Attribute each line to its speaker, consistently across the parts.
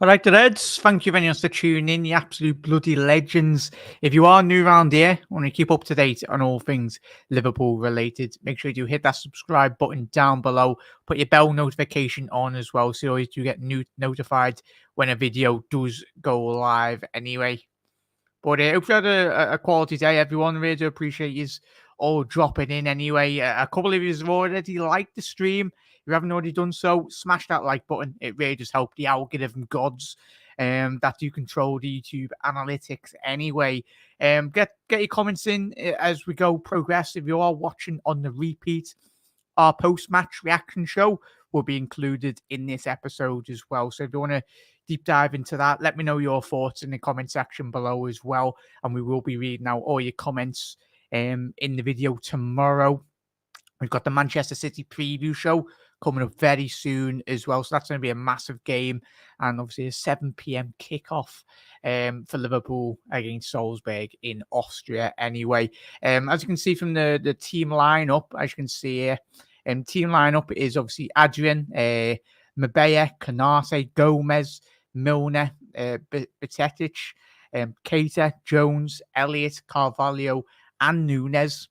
Speaker 1: All right, the Reds, thank you very much for tuning in, you absolute bloody legends. If you are new around here, want to keep up to date on all things Liverpool related, make sure you hit that subscribe button down below. Put your bell notification on as well, so you always do get notified when a video does go live anyway. But hope you had a quality day, everyone. Really do appreciate you all dropping in anyway. A couple of you have already liked the stream. If you haven't already done so, smash that like button. It really does help the algorithm gods that do control the YouTube analytics anyway. Get your comments in as we go progress. If you are watching on the repeat, our post-match reaction show will be included in this episode as well. So if you want to deep dive into that, let me know your thoughts in the comment section below as well. And we will be reading out all your comments in the video tomorrow. We've got the Manchester City preview show coming up very soon as well. So that's going to be a massive game. And obviously a 7 p.m. kickoff for Liverpool against Salzburg in Austria anyway. As you can see from the team lineup, as you can see here, team lineup is obviously Adrian, Mabea, Canate, Gomez, Milner, Bitetic, Keita, Jones, Elliott, Carvalho, and Nunez.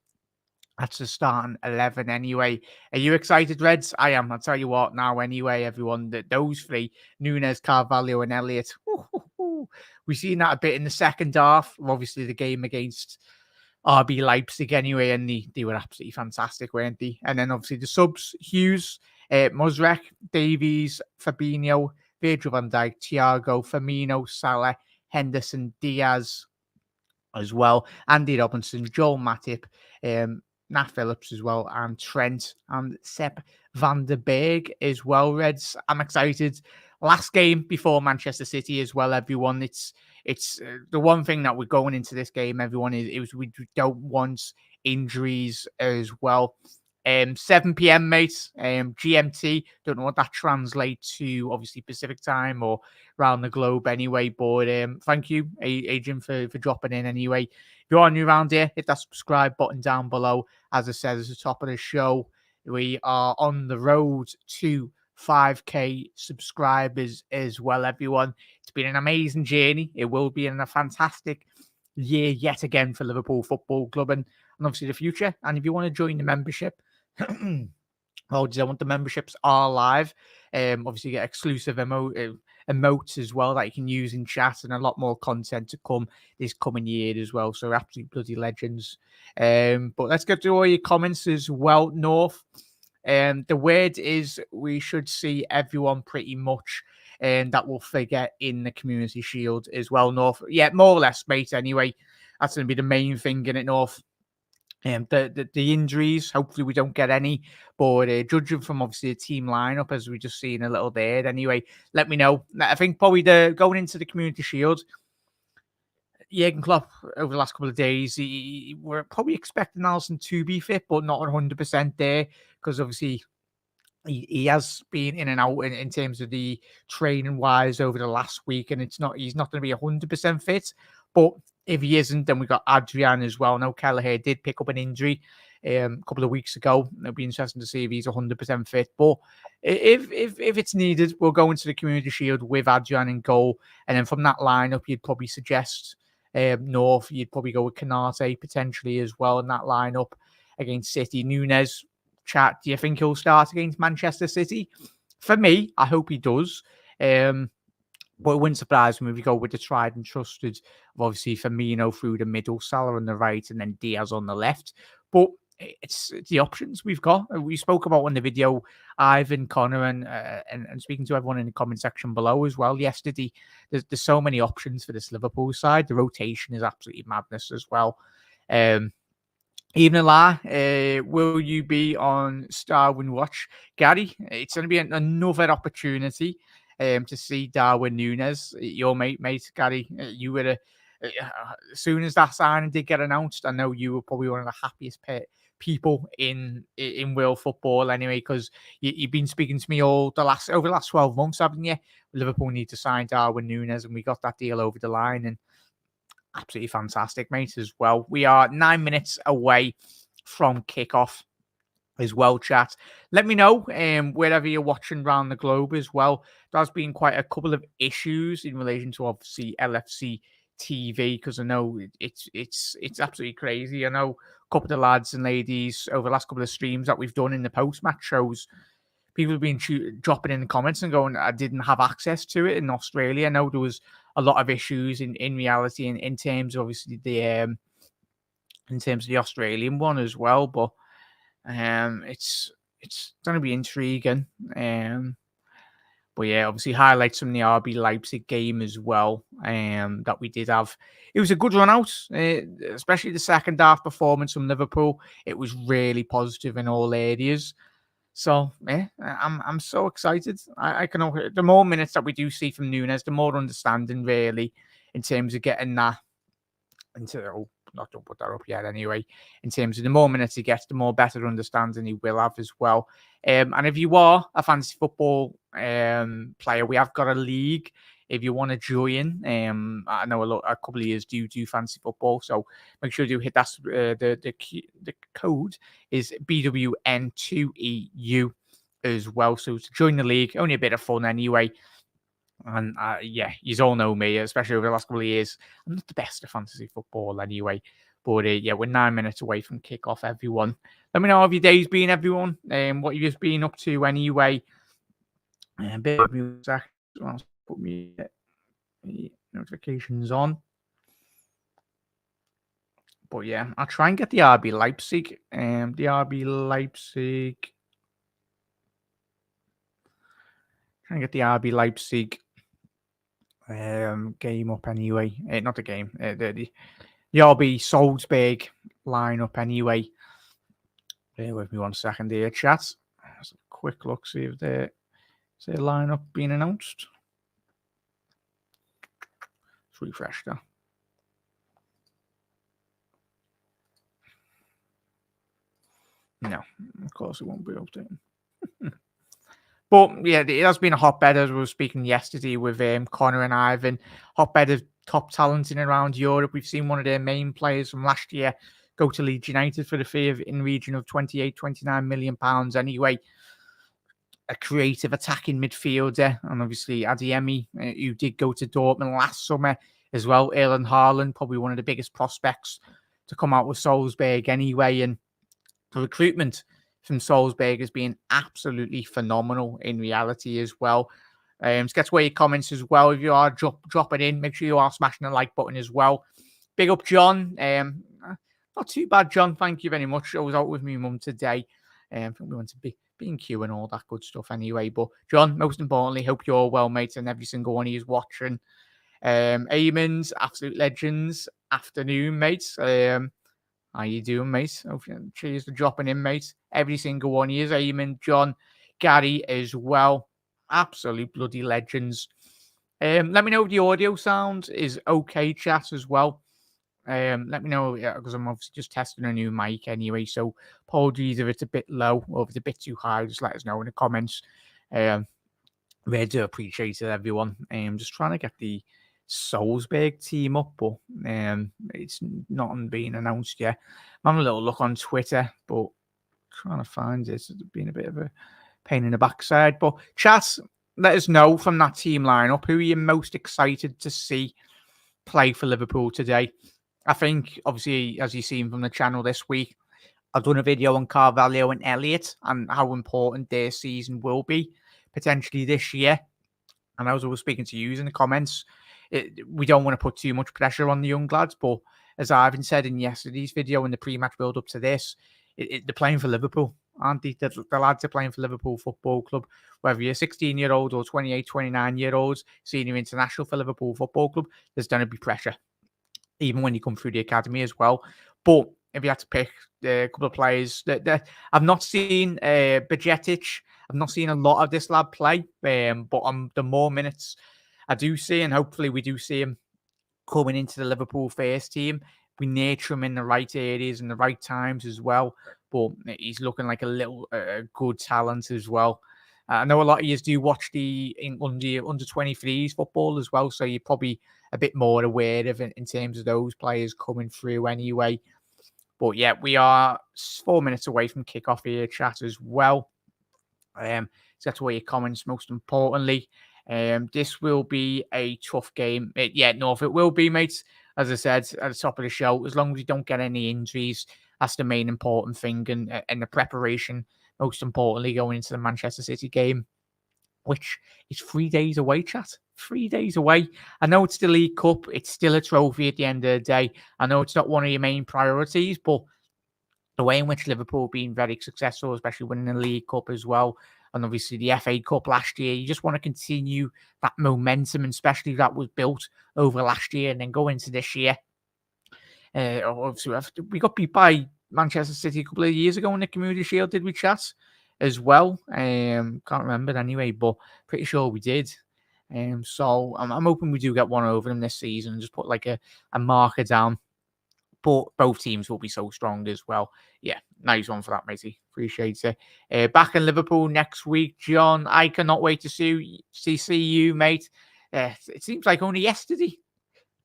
Speaker 1: That's the starting 11 anyway. Are you excited, Reds? I am. I'll tell you what now anyway, everyone. That those three, Nunez, Carvalho, and Elliott, we've seen that a bit in the second half. Obviously, the game against RB Leipzig anyway, and they were absolutely fantastic, weren't they? And then obviously the subs, Hughes, Muzrek, Davies, Fabinho, Virgil van Dijk, Thiago, Firmino, Salah, Henderson, Diaz as well, Andy Robinson, Joel Matip, Nat Phillips as well, and Trent and Sepp van der Berg as well, Reds. I'm excited. Last game before Manchester City as well, everyone. It's the one thing that we're going into this game, everyone, is we don't want injuries as well. 7 p.m, mates, GMT. Don't know what that translates to, obviously, Pacific time or around the globe anyway. But thank you, Adrian, for dropping in anyway. If you are new around here, hit that subscribe button down below. As I said, at the top of the show, we are on the road to 5k subscribers as well, everyone. It's been an amazing journey. It will be a fantastic year yet again for Liverpool Football Club and obviously the future. And if you want to join the membership, the memberships are live. Obviously, you get exclusive emotes as well that you can use in chat, and a lot more content to come this coming year as well. So, absolute bloody legends. But let's get to all your comments as well, North. The word is we should see everyone pretty much, and that will figure in the Community Shield as well, North. Yeah, more or less, mate. Anyway, that's going to be the main thing in it, North. The injuries, hopefully we don't get any, but judging from obviously the team lineup as we just seen a little there. Anyway, let me know. I think probably going into the Community Shield, Jurgen Klopp over the last couple of days, we're probably expecting Alisson to be fit, but not 100% there because obviously he has been in and out in terms of the training wise over the last week, and he's not going to be 100% fit, but if he isn't, then we got Adrian as well. Now, Kelleher did pick up an injury a couple of weeks ago. It'll be interesting to see if he's 100% fit. But if it's needed, we'll go into the Community Shield with Adrian in goal. And then from that lineup, you'd probably suggest North. You'd probably go with Canate potentially as well in that lineup against City. Nunez, chat, do you think he'll start against Manchester City? For me, I hope he does. But it wouldn't surprise me if we go with the tried and trusted of obviously Firmino through the middle, Salah on the right, and then Diaz on the left. But it's the options we've got. We spoke about in the video, Ivan, Connor, and speaking to everyone in the comment section below as well yesterday. There's so many options for this Liverpool side. The rotation is absolutely madness as well. Evening, La. Will you be on Darwin Watch? Gary, it's going to be another opportunity to see Darwin Nunez, your mate, Gary. You were as soon as that signing did get announced, I know you were probably one of the happiest people in world football anyway, because you've been speaking to me over the last 12 months, haven't you? Liverpool need to sign Darwin Nunez, and we got that deal over the line, and absolutely fantastic, mate, as well. We are 9 minutes away from kickoff. as well, chat. Let me know wherever you're watching around the globe as well. There's been quite a couple of issues in relation to obviously LFC TV because I know it's absolutely crazy. I know a couple of lads and ladies over the last couple of streams that we've done in the post match shows. People have been dropping in the comments and going, I didn't have access to it in Australia. I know there was a lot of issues in reality and in terms of obviously the in terms of the Australian one as well, but it's going to be intriguing. But yeah, obviously highlights from the RB Leipzig game as well. That we did have. It was a good run out, especially the second half performance from Liverpool. It was really positive in all areas. So yeah, I'm so excited. I can the more minutes that we do see from Nunez, the more understanding really in terms of getting that into not don't put that up yet anyway. In terms of the more minutes he gets, the more better understanding he will have as well. And if you are a fantasy football player, we have got a league. If you want to join, I know a couple of years do fantasy football, so make sure you hit that. The code is BWN2EU as well. So to join the league, only a bit of fun anyway. And yeah, you all know me, especially over the last couple of years. I'm not the best at fantasy football anyway. But yeah, we're 9 minutes away from kickoff, everyone. Let me know how your day's been, everyone. What you've just been up to anyway. A bit of music. I'll put me notifications on. But yeah, I'll try and get the RB Leipzig. The RB Leipzig. Try and get the RB Leipzig game up anyway. Not the game. The RB Salzburg lineup anyway. Bear with me 1 second here, chat. Let's have a quick look, see if the lineup being announced. Let's refresh that. No, of course it won't be updating. But yeah, it has been a hotbed, as we were speaking yesterday with Connor and Ivan. Hotbed of top talent in around Europe. We've seen one of their main players from last year go to Leeds United for the fee of in region of 28-29 million pounds anyway. A creative attacking midfielder, and obviously Adeyemi, who did go to Dortmund last summer as well. Erling Haaland, probably one of the biggest prospects to come out with Salzburg anyway, and the recruitment from Salzburg has been absolutely phenomenal in reality as well. Let's get to your comments as well. If you are dropping in, make sure you are smashing the like button as well. Big up, John. Not too bad, John. Thank you very much. I was out with my mum today. I think we went to B&Q and all that good stuff anyway. But, John, most importantly, hope you're well, mate, and every single one of you is watching. Eamon's absolute legends. Afternoon, mates. How you doing, mate? Cheers for dropping in, mate. Every single one of you, Eamon, John, Gary as well. Absolute bloody legends. Let me know if the audio sound is okay, chat, as well. Let me know, because I'm obviously just testing a new mic anyway, so apologies if it's a bit low or if it's a bit too high. Just let us know in the comments. Really do appreciate it, everyone. Just trying to get the Salzburg team up, but it's not being announced yet. I'm having a little look on Twitter, but trying to find it. It's been a bit of a pain in the backside. But chat, let us know from that team lineup who are you most excited to see play for Liverpool today. I think, obviously, as you've seen from the channel this week, I've done a video on Carvalho and Elliott and how important their season will be potentially this year. And as I was speaking to you in the comments, we don't want to put too much pressure on the young lads, but as Ivan said in yesterday's video in the pre-match build up to this, they're playing for Liverpool, aren't they? The lads are playing for Liverpool Football Club. Whether you're 16-year-old or 28, 29-year-olds, senior international for Liverpool Football Club, there's going to be pressure, even when you come through the academy as well. But if you had to pick a couple of players that I've not seen, Bajcetic, I've not seen a lot of this lad play, but on the more minutes I do see, and hopefully we do see him coming into the Liverpool first team, we nurture him in the right areas and the right times as well. But he's looking like a little good talent as well. I know a lot of you do watch the under 23s football as well, so you're probably a bit more aware of it in terms of those players coming through anyway. But yeah, we are 4 minutes away from kickoff here, chat as well. So that's where your comments most importantly. This will be a tough game. If it will be, mates. As I said at the top of the show, as long as we don't get any injuries, that's the main important thing, and the preparation, most importantly, going into the Manchester City game, which is 3 days away, chat. 3 days away. I know it's the League Cup. It's still a trophy at the end of the day. I know it's not one of your main priorities, but the way in which Liverpool have been very successful, especially winning the League Cup as well, and obviously the FA Cup last year, you just want to continue that momentum, and especially that was built over last year and then go into this year. Obviously, we got beat by Manchester City a couple of years ago in the Community Shield, did we, chat? As well. Can't remember anyway, but pretty sure we did. So I'm hoping we do get one over them this season and just put like a marker down. But both teams will be so strong as well. Yeah, nice one for that, matey. Appreciate it. Back in Liverpool next week, John. I cannot wait to see you, mate. It seems like only yesterday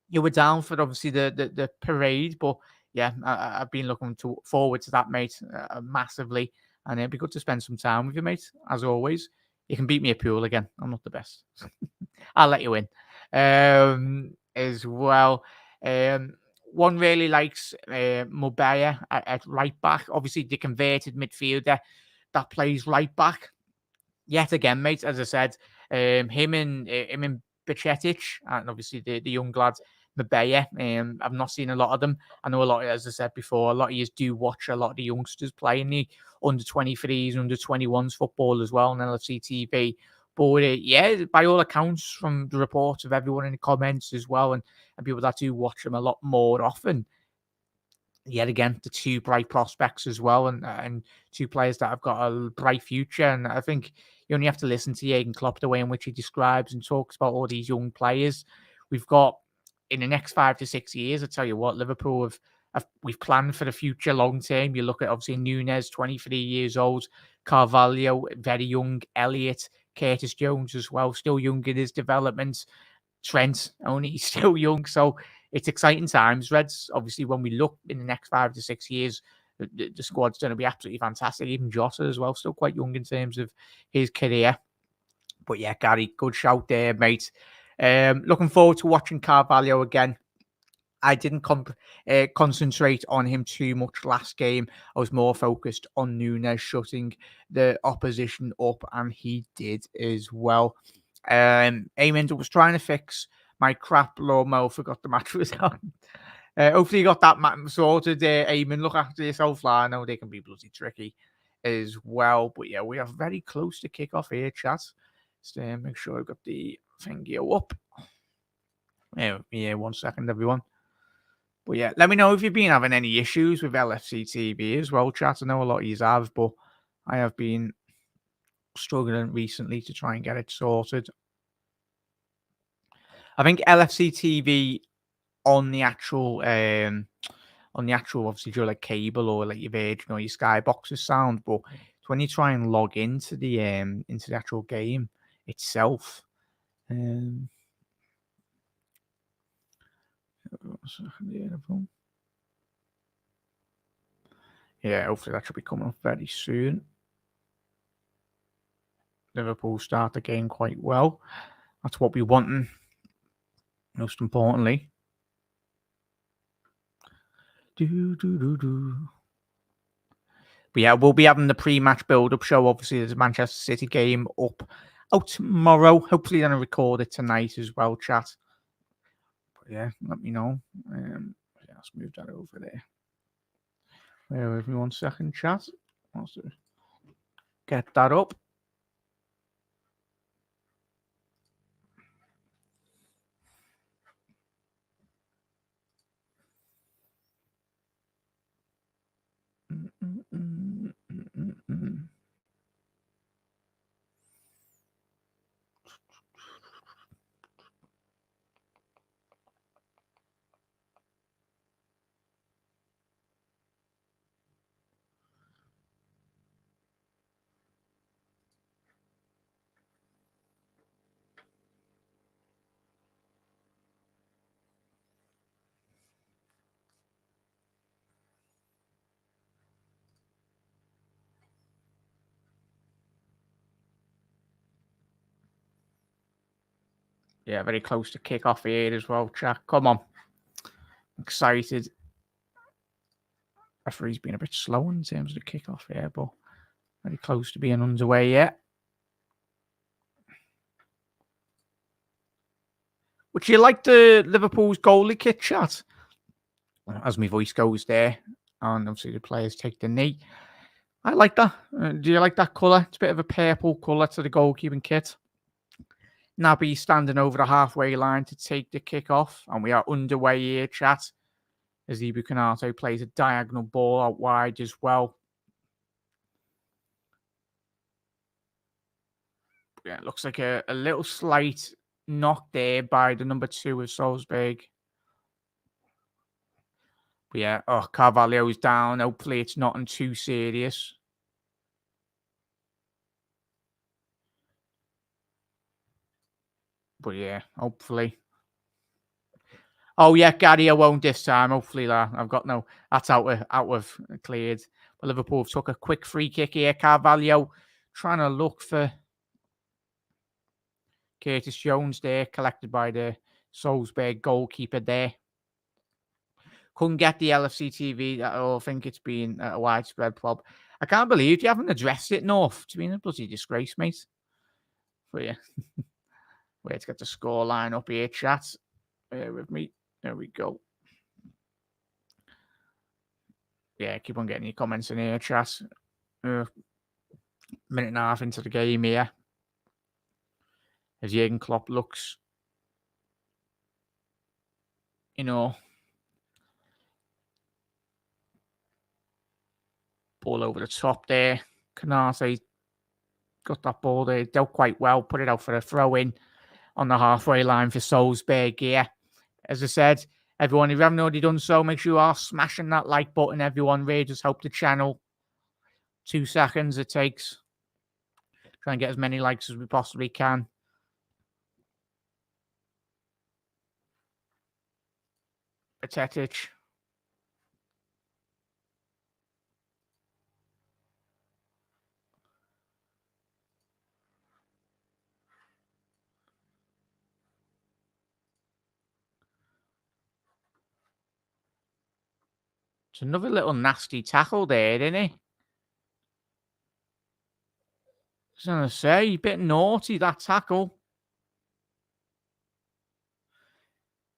Speaker 1: you were down for obviously the parade, but yeah, I've been looking forward to that, mate, massively, and it'd be good to spend some time with you, mate. As always, you can beat me at pool again. I'm not the best. I'll let you in. As well. One really likes Mubaya at right back. Obviously, the converted midfielder that plays right back. Yet again, mate, as I said, him and Bacetic, and obviously the young lad Mabaya. I've not seen a lot of them. I know a lot, as I said before, a lot of you do watch a lot of the youngsters playing the under 23s, under 21s football as well on LFC TV. But yeah, by all accounts, from the reports of everyone in the comments as well, and people that do watch them a lot more often, yet again, the two bright prospects as well, and two players that have got a bright future. And I think you only have to listen to Jurgen Klopp, the way in which he describes and talks about all these young players we've got in the next 5 to 6 years. I tell you what, Liverpool we've planned for the future long term. You look at obviously Nunez, 23 years old, Carvalho, very young, Elliott, Curtis Jones as well, still young in his development. Trent, only he's still young, so it's exciting times. Reds, obviously, when we look in the next 5 to 6 years, the squad's going to be absolutely fantastic. Even Jota as well, still quite young in terms of his career. But yeah, Gary, good shout there, mate. Looking forward to watching Carvalho again. I didn't concentrate on him too much last game. I was more focused on Nunez shutting the opposition up, and he did as well. Eamon was trying to fix my crap lawnmower, forgot the match was on. Hopefully you got that sorted there, Eamon. Look after yourself, I know they can be bloody tricky as well. But yeah, we are very close to kick off here, chat. So make sure I've got the thingy up. Yeah, 1 second, everyone. But yeah, let me know if you've been having any issues with LFC TV as well, chat. I know a lot of you have, but I have been struggling recently to try and get it sorted. I think LFC TV on the actual obviously, you're like cable or like your Virgin or your Skyboxes sound, but it's when you try and log into the actual game itself. Yeah, hopefully that should be coming up very soon. Liverpool start the game quite well. That's what we want, most importantly. But yeah, we'll be having the pre-match build-up show. Obviously, there's a Manchester City game up tomorrow. Hopefully, then I record it tonight as well, chat. But yeah, let me know. Let's move that over there. Bear with me 1 second, chat. Let's get that up. Yeah, very close to kick off here as well, chat. Come on. Excited. Referee's been a bit slow in terms of the kick off here, but very close to being underway yet. Would you like the Liverpool's goalie kit, chat? As my voice goes there, and obviously the players take the knee. I like that. Do you like that colour? It's a bit of a purple colour to the goalkeeping kit. Naby standing over the halfway line to take the kick off, and we are underway here, chat. As Ibu Konaté plays a diagonal ball out wide as well. Yeah, it looks like a little slight knock there by the number 2 of Salzburg. But yeah, Carvalho's down. Hopefully it's nothing too serious. But yeah, hopefully. Oh yeah, Gary, I won't this time. Hopefully that I've got no. That's out of cleared. But Liverpool took a quick free kick here. Carvalho trying to look for Curtis Jones there, collected by the Salzburg goalkeeper there. Couldn't get the LFC TV. I think it's been a widespread problem. I can't believe you haven't addressed it enough. It's been a bloody disgrace, mate. But yeah, wait to get the score line up here, chat. Bear with me. There we go. Yeah, keep on getting your comments in here, chat. Minute and a half into the game here. As Jurgen Klopp looks, ball over the top there. Konaté got that ball there, dealt quite well, put it out for a throw in on the halfway line for Salzburg here. As I said, everyone, if you haven't already done so, make sure you are smashing that like button, everyone. Really just help the channel. 2 seconds it takes. Try and get as many likes as we possibly can. Patetic. It's another little nasty tackle there, isn't it? I was going to say, a bit naughty, that tackle.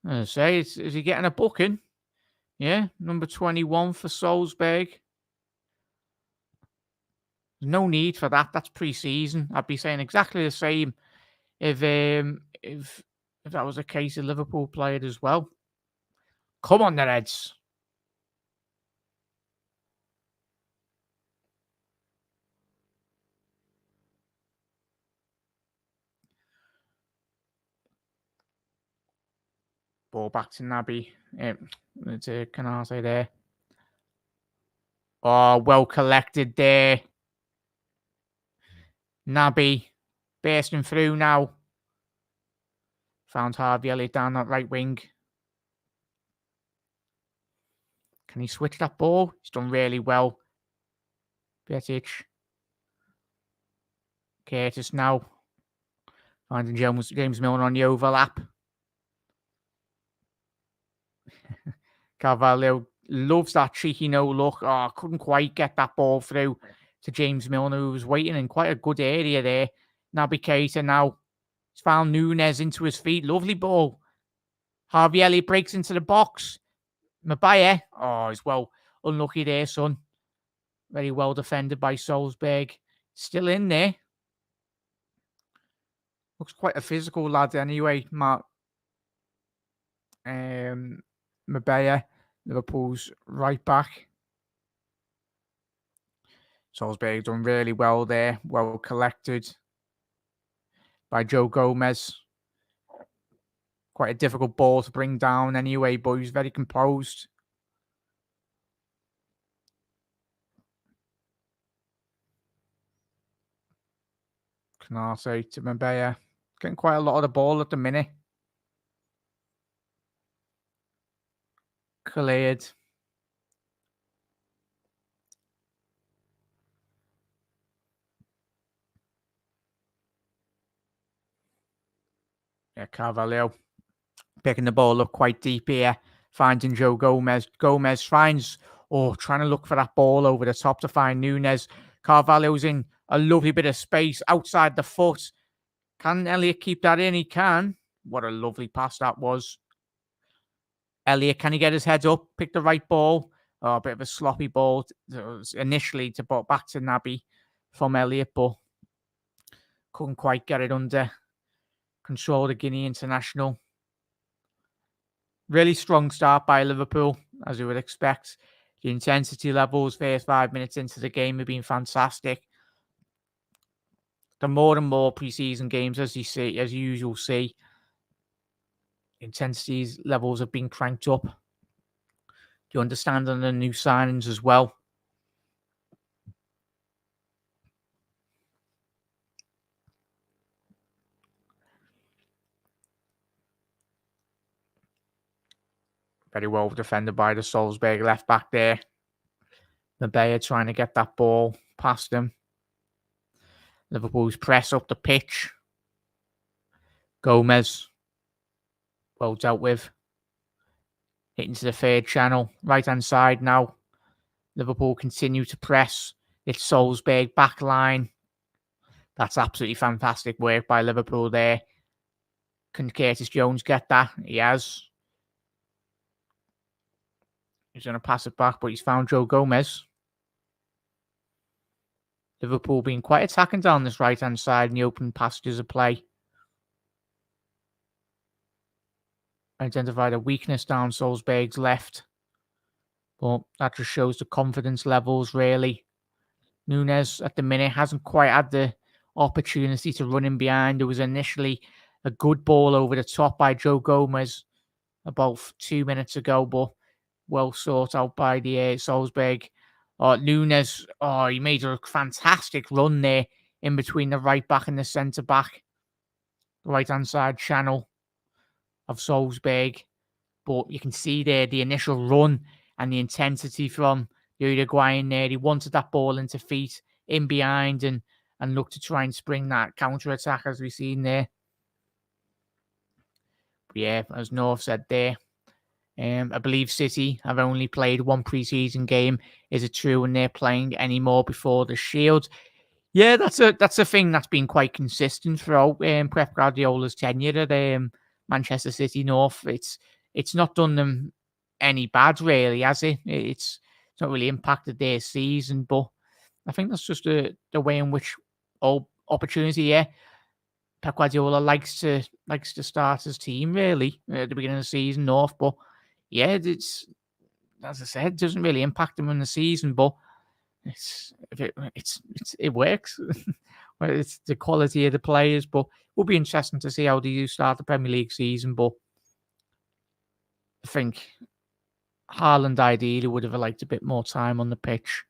Speaker 1: I was going to say, is he getting a booking? Yeah, number 21 for Salzburg. There's no need for that. That's pre-season. I'd be saying exactly the same if that was a case of Liverpool played as well. Come on, the Reds. Ball back to Naby. Can I say there? Oh, well collected there. Naby bursting through now. Found Harvey Elliott down that right wing. Can he switch that ball? He's done really well. Betic. Curtis now. Finding James Milner on the overlap. Carvalho loves that cheeky no look. Oh, couldn't quite get that ball through to James Milner, who was waiting in quite a good area there. Naby Keita now. He's found Nunez into his feet. Lovely ball. Harvey Elliott breaks into the box. Mbaye. Oh, he's well unlucky there, son. Very well defended by Salzburg. Still in there. Looks quite a physical lad anyway, Mark. Mbaye, Liverpool's right back. Salzburg done really well there. Well collected by Joe Gomez. Quite a difficult ball to bring down anyway, but he's very composed. Konaté to Mbaye. Getting quite a lot of the ball at the minute. Cleared. Yeah, Carvalho picking the ball up quite deep here, finding Joe Gomez. Gomez finds, trying to look for that ball over the top to find Nunez. Carvalho's in a lovely bit of space outside the foot. Can Elliott keep that in? He can. What a lovely pass that was. Elliott, can he get his head up, pick the right ball? Oh, a bit of a sloppy ball initially to put back to Naby from Elliott, but couldn't quite get it under control of the Guinea international. Really strong start by Liverpool, as you would expect. The intensity levels first 5 minutes into the game have been fantastic. The more and more preseason games, as you usually see, intensity levels have been cranked up. You understand on the new signings as well. Very well defended by the Salzburg left back there. Mabea trying to get that ball past him. Liverpool's press up the pitch. Gomez, well dealt with. Hitting to the third channel, right hand side now. Liverpool continue to press. It's Salzburg back line. That's absolutely fantastic work by Liverpool there. Can Curtis Jones get that? He has. He's going to pass it back, but he's found Joe Gomez. Liverpool being quite attacking down this right-hand side in the open passages of play. Identified a weakness down Salzburg's left. But that just shows the confidence levels, really. Nunez, at the minute, hasn't quite had the opportunity to run in behind. There was initially a good ball over the top by Joe Gomez about 2 minutes ago, but well sought out by the Salzburg. Nunez, he made a fantastic run there in between the right back and the centre back. The right-hand side channel of Salzburg. But you can see there the initial run and the intensity from the Uruguayan there. He wanted that ball into feet in behind and looked to try and spring that counter-attack as we've seen there. But yeah, as North said there, I believe City have only played one pre-season game. Is it true when they're playing any more before the Shield? Yeah, that's a thing that's been quite consistent throughout Pep Guardiola's tenure at Manchester City North. It's not done them any bad, really, has it? It's not really impacted their season, but I think that's just the way in which all opportunity, yeah. Pep Guardiola likes to start his team really at the beginning of the season, North, but yeah, it's as I said, it doesn't really impact them in the season, but it works. Well, it's the quality of the players, but it will be interesting to see how they do start the Premier League season. But I think Haaland ideally would have liked a bit more time on the pitch,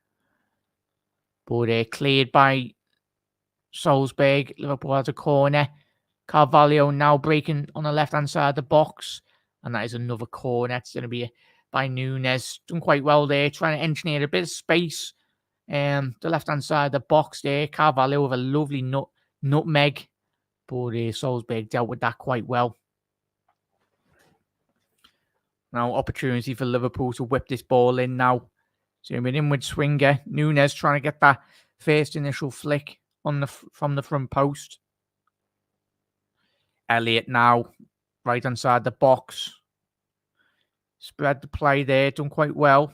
Speaker 1: but cleared by Salzburg. Liverpool has a corner. Carvalho now breaking on the left-hand side of the box. And that is another corner. It's going to be by Nunez. Done quite well there. Trying to engineer a bit of space. The left-hand side of the box there. Carvalho with a lovely nutmeg. But Salzburg dealt with that quite well. Now, opportunity for Liverpool to whip this ball in now. So an inward swinger. Nunez trying to get that first initial flick from the front post. Elliott now, right hand side the box. Spread the play there, done quite well.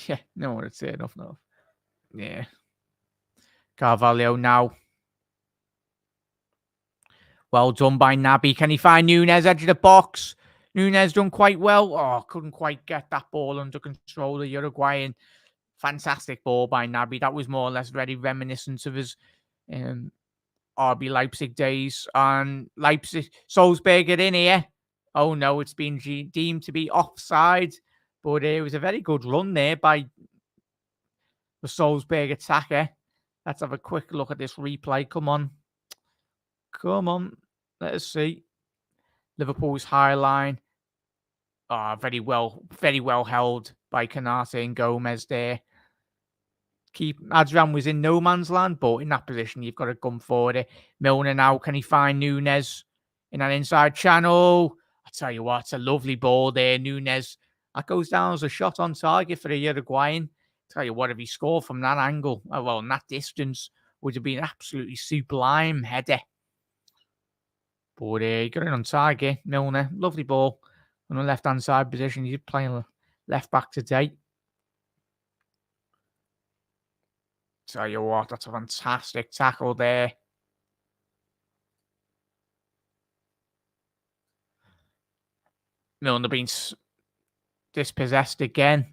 Speaker 1: Yeah, no one would say enough now. Yeah. Carvalho now. Well done by Naby. Can he find Nunez edge of the box? Nunez done quite well. Oh, couldn't quite get that ball under control. The Uruguayan. Fantastic ball by Naby. That was more or less very reminiscent of his RB Leipzig days. And Salzburg get in here. Oh no, it's been deemed to be offside. But it was a very good run there by the Salzburg attacker. Let's have a quick look at this replay. Come on. Let us see. Liverpool's high line. Very well held by Canate and Gomez there. Adrian was in no man's land, but in that position, you've got to come forward it. Milner now, can he find Nunez in an inside channel? I tell you what, it's a lovely ball there, Nunez. That goes down as a shot on target for the Uruguayan. Tell you what, if he scored from that angle, in that distance, would have been absolutely sublime header. But he got it on target, Milner. Lovely ball on the left-hand side position. He's playing left back today. Tell you what, that's a fantastic tackle there. Milner being dispossessed again.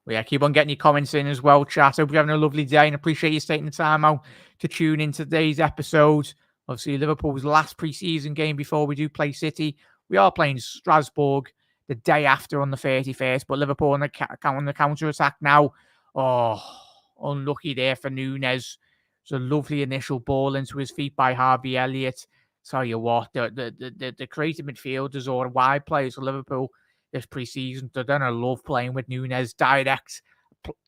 Speaker 1: Well, yeah, keep on getting your comments in as well, chat. Hope you're having a lovely day and appreciate you taking the time out to tune in today's episode. Obviously, Liverpool's last pre-season game before we do play City. We are playing Strasbourg the day after on the 31st, but Liverpool on the counter-attack now. Oh, unlucky there for Nunez. It's a lovely initial ball into his feet by Harvey Elliott. Tell you what, the creative midfielders or wide players for Liverpool this pre-season, they're going to love playing with Nunez direct.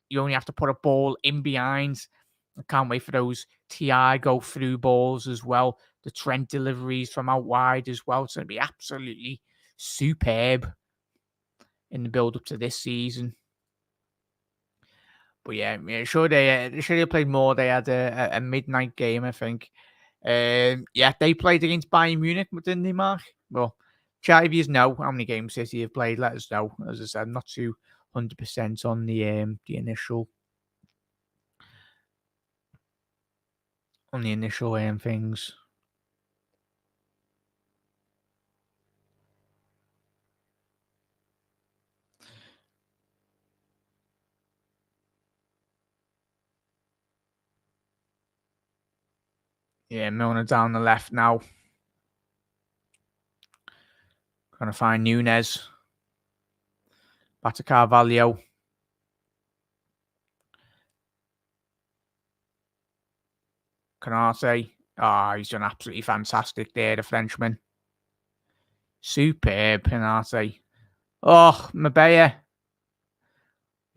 Speaker 1: You only have to put a ball in behind. I can't wait for those Thiago through balls as well. The Trent deliveries from out wide as well. It's going to be absolutely superb in the build-up to this season. But yeah, sure they should have played more. They had a midnight game, I think. Yeah, they played against Bayern Munich, didn't they, Mark? Well, chat if you know how many games City have played. Let us know. As I said, I'm not 200% on the initial things. Yeah, Milner down the left now. Gonna find Nunez. Back to Carvalho. Canate. He's done absolutely fantastic there, the Frenchman. Superb, Canate. Oh, Mabea.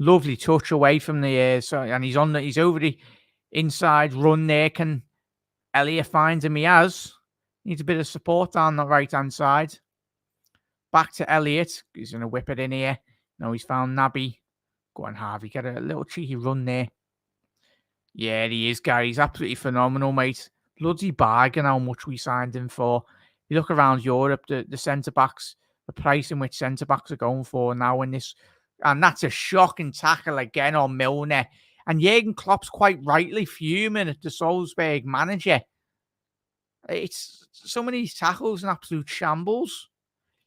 Speaker 1: Lovely touch away from the and he's over the inside run there. Can Elliott finds him? He needs a bit of support down the right hand side. Back to Elliott. He's gonna whip it in here. No, he's found Naby. Go on, Harvey. Get a little cheeky run there. Yeah, he is, Gary. He's absolutely phenomenal, mate. Bloody bargain how much we signed him for. You look around Europe, the centre backs, the price in which centre backs are going for now in this. And that's a shocking tackle again on Milner. And Jurgen Klopp's quite rightly fuming at the Salzburg manager. It's some of these tackles an absolute shambles.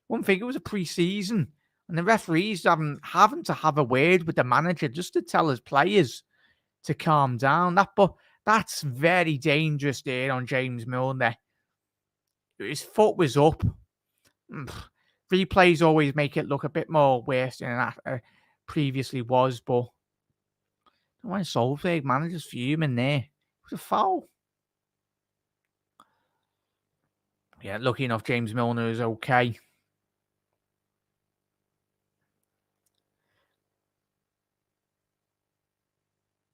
Speaker 1: One thing, it was a pre-season, and the referees having to have a word with the manager just to tell his players to calm down. That's very dangerous there on James Milner. His foot was up. Replays always make it look a bit more worse than that previously was, but why Solveig manager's fuming there? It was a foul. Yeah, lucky enough, James Milner is okay.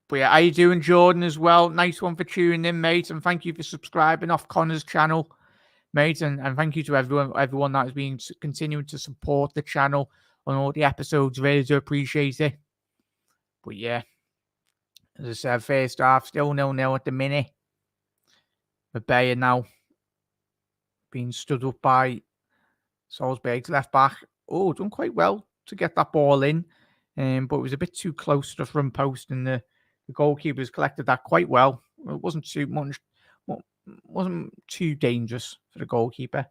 Speaker 1: But yeah, how you doing, Jordan, as well? Nice one for tuning in, mate. And thank you for subscribing off Connor's channel, mate. And thank you to everyone that has been continuing to support the channel on all the episodes. Really do appreciate it. But yeah, as I said, first half, still 0-0 at the minute. Mabea now being stood up by Salzburg's left back. Oh, done quite well to get that ball in. But it was a bit too close to the front post, and the goalkeeper's collected that quite well. It wasn't too dangerous for the goalkeeper.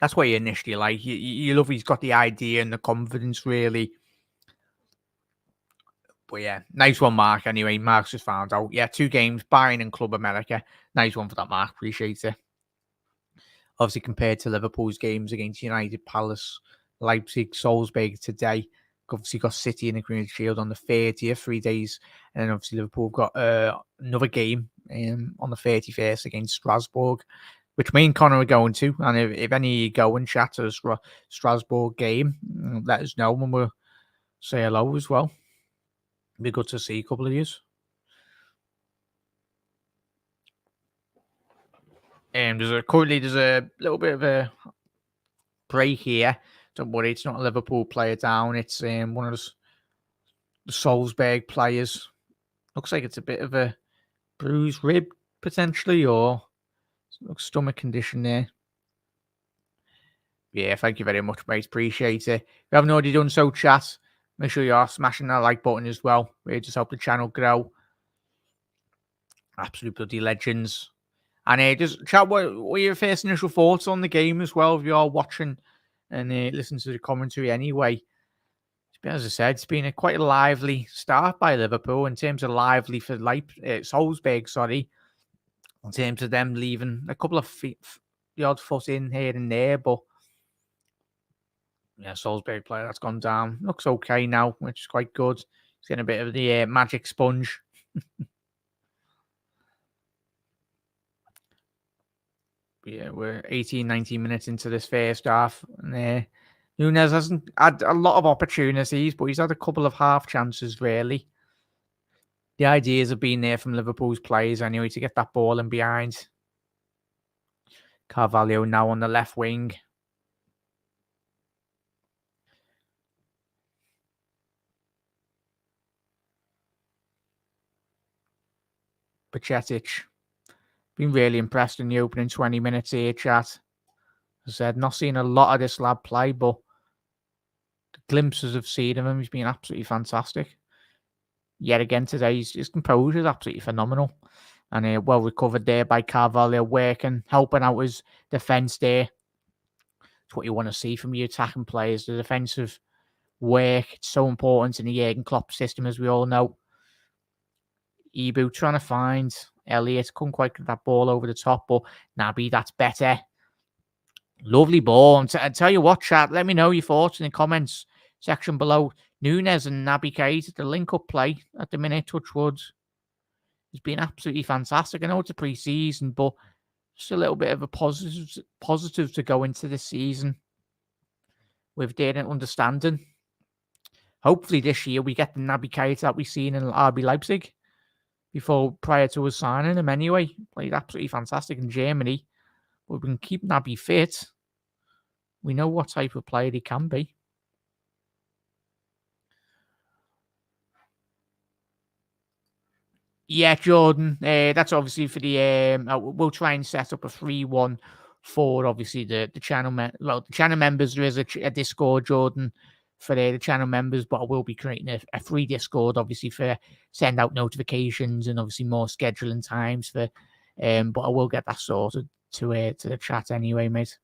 Speaker 1: That's what you initially like. You love he's got the idea and the confidence, really. But yeah, nice one, Mark. Anyway, Mark's just found out. Yeah, 2 games, Bayern and Club America. Nice one for that, Mark. Appreciate it. Obviously, compared to Liverpool's games against United, Palace, Leipzig, Salzburg today. Obviously, got City in the Green Shield on the 30th, 3 days. And then obviously, Liverpool got another game on the 31st against Strasbourg. which me and Connor are going to. And if any of you go and chat to the Strasbourg game, let us know and we'll say hello as well. Be good to see a couple of yous. Currently there's a little bit of a break here. Don't worry, it's not a Liverpool player down. It's one of the Salzburg players. Looks like it's a bit of a bruised rib potentially, or looks stomach condition there. Yeah, thank you very much, mate. Appreciate it. If you haven't already done so, chat, make sure you are smashing that like button as well. We just help the channel grow. Absolute bloody legends. And just chat, what are your first initial thoughts on the game as well, if you are watching and listen to the commentary anyway. As I said, it's been quite a lively start by Liverpool in terms of lively for Salzburg, sorry, in terms of them leaving a couple of the odd foot in here and there, but yeah, Salzburg player that's gone down. Looks okay now, which is quite good. He's getting a bit of the magic sponge. Yeah, we're 18, 19 minutes into this first half. And Nunez hasn't had a lot of opportunities, but he's had a couple of half chances, really. The ideas have been there from Liverpool's players anyway to get that ball in behind. Carvalho now on the left wing. Pacetic. Been really impressed in the opening 20 minutes here, chat. As I said, not seen a lot of this lad play, but the glimpses I've seen of him, he's been absolutely fantastic. Yet again today, his composure is absolutely phenomenal. And well recovered there by Carvalho, working, helping out his defence there. It's what you want to see from your attacking players. The defensive work, it's so important in the Jurgen Klopp system, as we all know. Ibu trying to find Elliott, couldn't quite get that ball over the top, but Naby, that's better. Lovely ball. And I tell you what, chat, let me know your thoughts in the comments section below. Nunez and Naby Keita, the link-up play at the minute, touchwood, has been absolutely fantastic. I know it's a pre-season, but just a little bit of a positive to go into this season with their understanding. Hopefully this year we get the Naby Keita that we've seen in RB Leipzig prior to us signing him anyway. Played absolutely fantastic in Germany. But we can keep Naby fit. We know what type of player he can be. Yeah, Jordan. That's obviously for the. We'll try and set up a 3-1 for obviously the channel. The channel members. There is a Discord, Jordan, for the channel members, but I will be creating a free Discord, obviously, for send out notifications and obviously more scheduling times for. But I will get that sorted to the chat anyway, mate.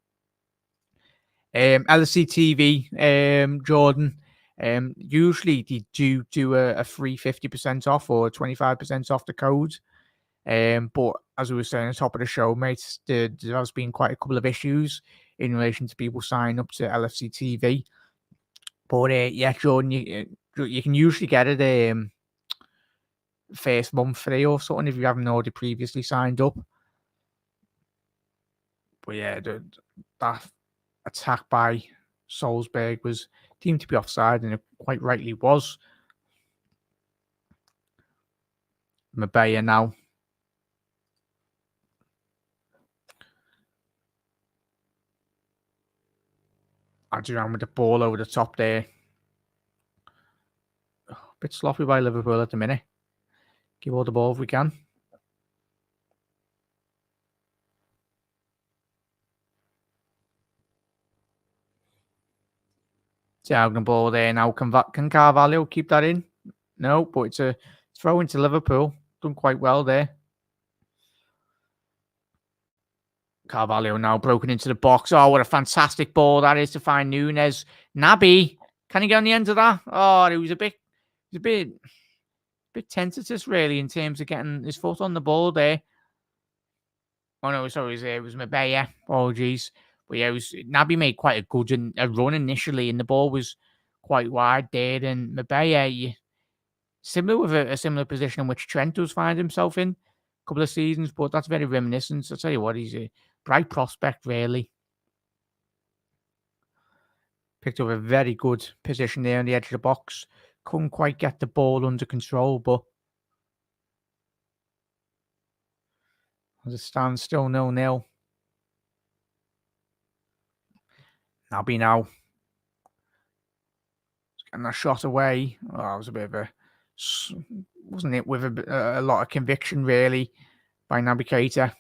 Speaker 1: LSC TV, Jordan. Usually they do a free 50% off or 25% off the code. But as we were saying at the top of the show, mate, there has been quite a couple of issues in relation to people signing up to LFC TV. But yeah, Jordan, you can usually get it first month free or something if you haven't already previously signed up. But yeah, that attack by Salzburg was deemed to be offside, and it quite rightly was. Mabaya now. Adrian with the ball over the top there. A bit sloppy by Liverpool at the minute. Give all the ball if we can. Diagonal ball there now. Can Carvalho keep that in? No, but it's a throw into Liverpool. Done quite well there. Carvalho now broken into the box. Oh, what a fantastic ball that is to find Nunez. Naby, can he get on the end of that? Oh, it was a bit tentative, really, in terms of getting his foot on the ball there. Oh no, sorry, it was Mabaya. Apologies. But yeah, Naby made quite a good run initially, and the ball was quite wide there. And Mabaya, similar with a similar position in which Trent does find himself in a couple of seasons, but that's very reminiscent. I'll tell you what, he's bright prospect, really. Picked up a very good position there on the edge of the box. Couldn't quite get the ball under control, but as it stands, still 0-0. Naby now. Getting that shot away. Oh, that was a bit of a... Wasn't it with a lot of conviction, really, by Naby Keita.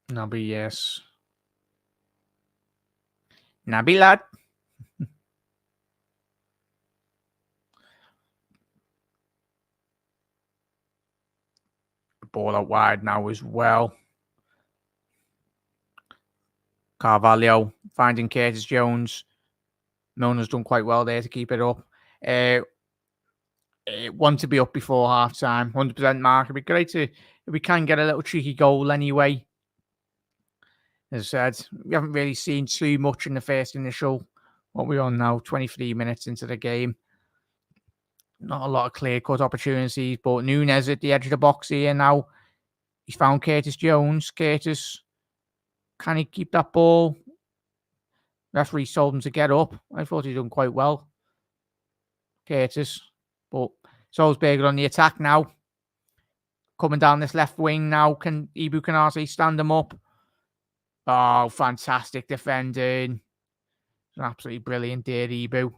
Speaker 1: Naby, yes. Naby, lad. Ball out wide now as well. Carvalho finding Curtis Jones. Milner's done quite well there to keep it up. Want to be up before half time. 100% mark. It'd be great if we can get a little cheeky goal anyway. As I said, we haven't really seen too much in the first initial. What we're on now, 23 minutes into the game. Not a lot of clear-cut opportunities, but Nunez at the edge of the box here now. He's found Curtis Jones. Curtis, can he keep that ball? Referee told him to get up. I thought he'd done quite well. Curtis. But Salzburg on the attack now. Coming down this left wing now. Can Ibu Kanate stand him up? Oh, fantastic defending. Absolutely brilliant there, Ibu.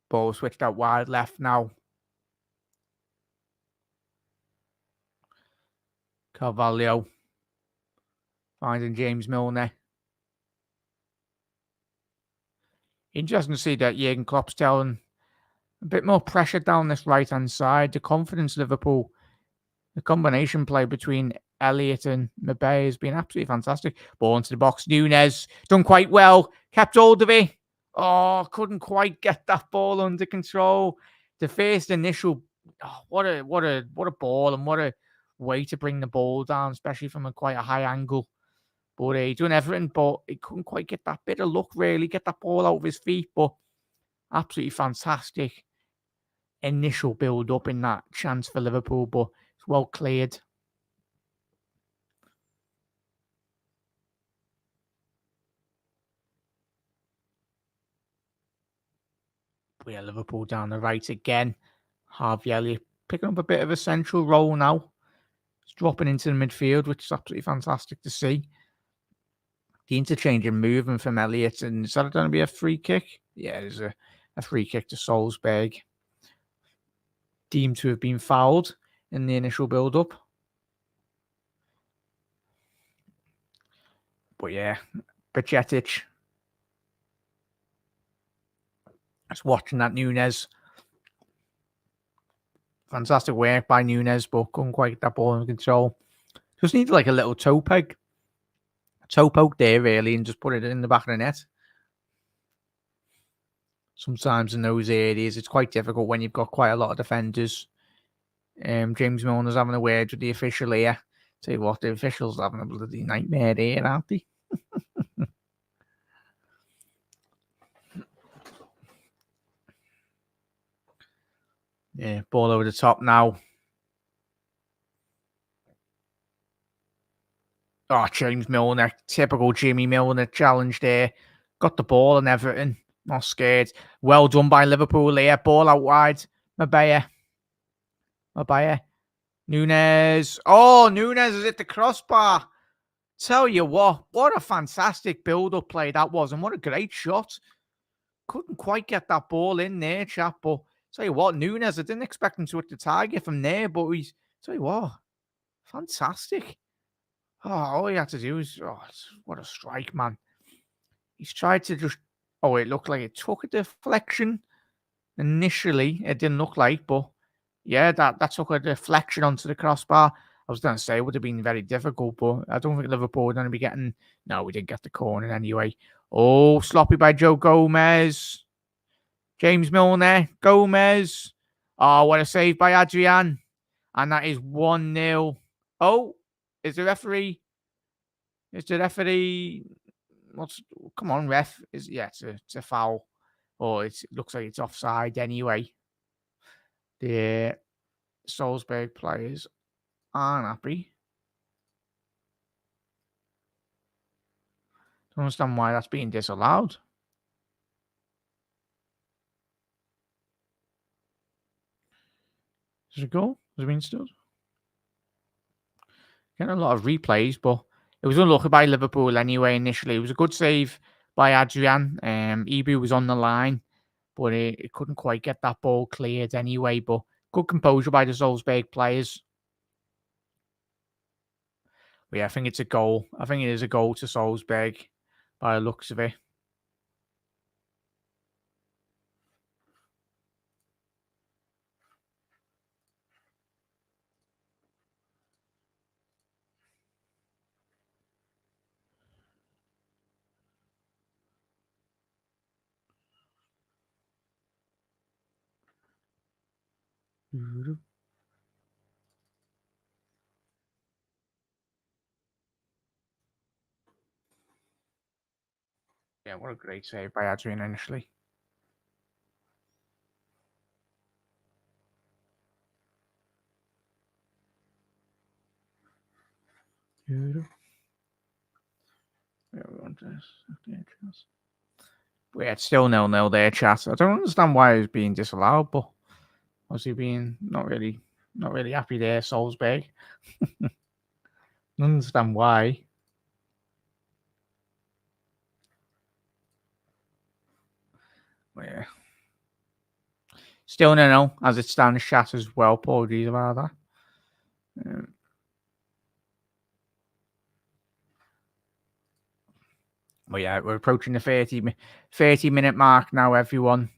Speaker 1: Ball switched out wide left now. Carvalho finding James Milner. Interesting to see that Jurgen Klopp's telling a bit more pressure down this right-hand side. The confidence Liverpool, the combination play between Elliott and Mbappe has been absolutely fantastic. Ball into the box. Nunez done quite well. Kept hold of it. Oh, couldn't quite get that ball under control. The first initial, what a ball and what a way to bring the ball down, especially from quite a high angle. But he done everything, but he couldn't quite get that bit of luck, really, get that ball out of his feet. But absolutely fantastic initial build-up in that chance for Liverpool, but it's well cleared. But yeah, Liverpool down the right again. Harvey Elliott picking up a bit of a central role now. It's dropping into the midfield, which is absolutely fantastic to see. The interchange and movement from Elliott, and is that going to be a free kick? Yeah, there's a free kick to Salzburg. Deemed to have been fouled in the initial build-up. But yeah, Bajcetic. Just watching that Nunez. Fantastic work by Nunez, but couldn't quite get that ball under control. Just need like a little toe peg. Toe poke there, really, and just put it in the back of the net. Sometimes in those areas, it's quite difficult when you've got quite a lot of defenders. James Milner's having a word with the official here. Tell you what, the officials are having a bloody nightmare here, aren't they? Yeah, ball over the top now. Oh, James Milner, typical Jimmy Milner challenge there. Got the ball and everything. Not scared. Well done by Liverpool here. Ball out wide. Mbappe. Nunez. Oh, Nunez is at the crossbar. Tell you what a fantastic build-up play that was, and what a great shot. Couldn't quite get that ball in there, chap, but tell you what, Nunez, I didn't expect him to hit the target from there, but tell you what, fantastic. Oh, all he had to do is, what a strike, man. He's tried to just, it looked like it took a deflection. Initially, it didn't look like, but yeah, that took a deflection onto the crossbar. I was going to say it would have been very difficult, but I don't think Liverpool are going to be getting... No, we didn't get the corner anyway. Oh, sloppy by Joe Gomez. James Milner. Gomez. Oh, what a save by Adrian. And that is 1-0. Oh, is the referee... Come on, ref. It's a foul. or it looks like it's offside anyway. The Salzburg players aren't happy. Don't understand why that's being disallowed. Is it a goal? Has it been stood? Getting a lot of replays, but it was unlucky by Liverpool anyway. Initially, it was a good save by Adrian. Ibu was on the line, but it couldn't quite get that ball cleared anyway. But good composure by the Salzburg players. But yeah, I think it's a goal. I think it is a goal to Salzburg by the looks of it. Yeah, what a great save by Adrian initially. Yeah, we want this. Yeah, it's still 0-0 there, chat. I don't understand why it's being disallowed, but obviously being not really happy there, Salzburg. I don't understand why. Yeah. Still 0-0 as it stands, chat as well. Apologies about that. But yeah, we're approaching the 30-minute mark now, everyone.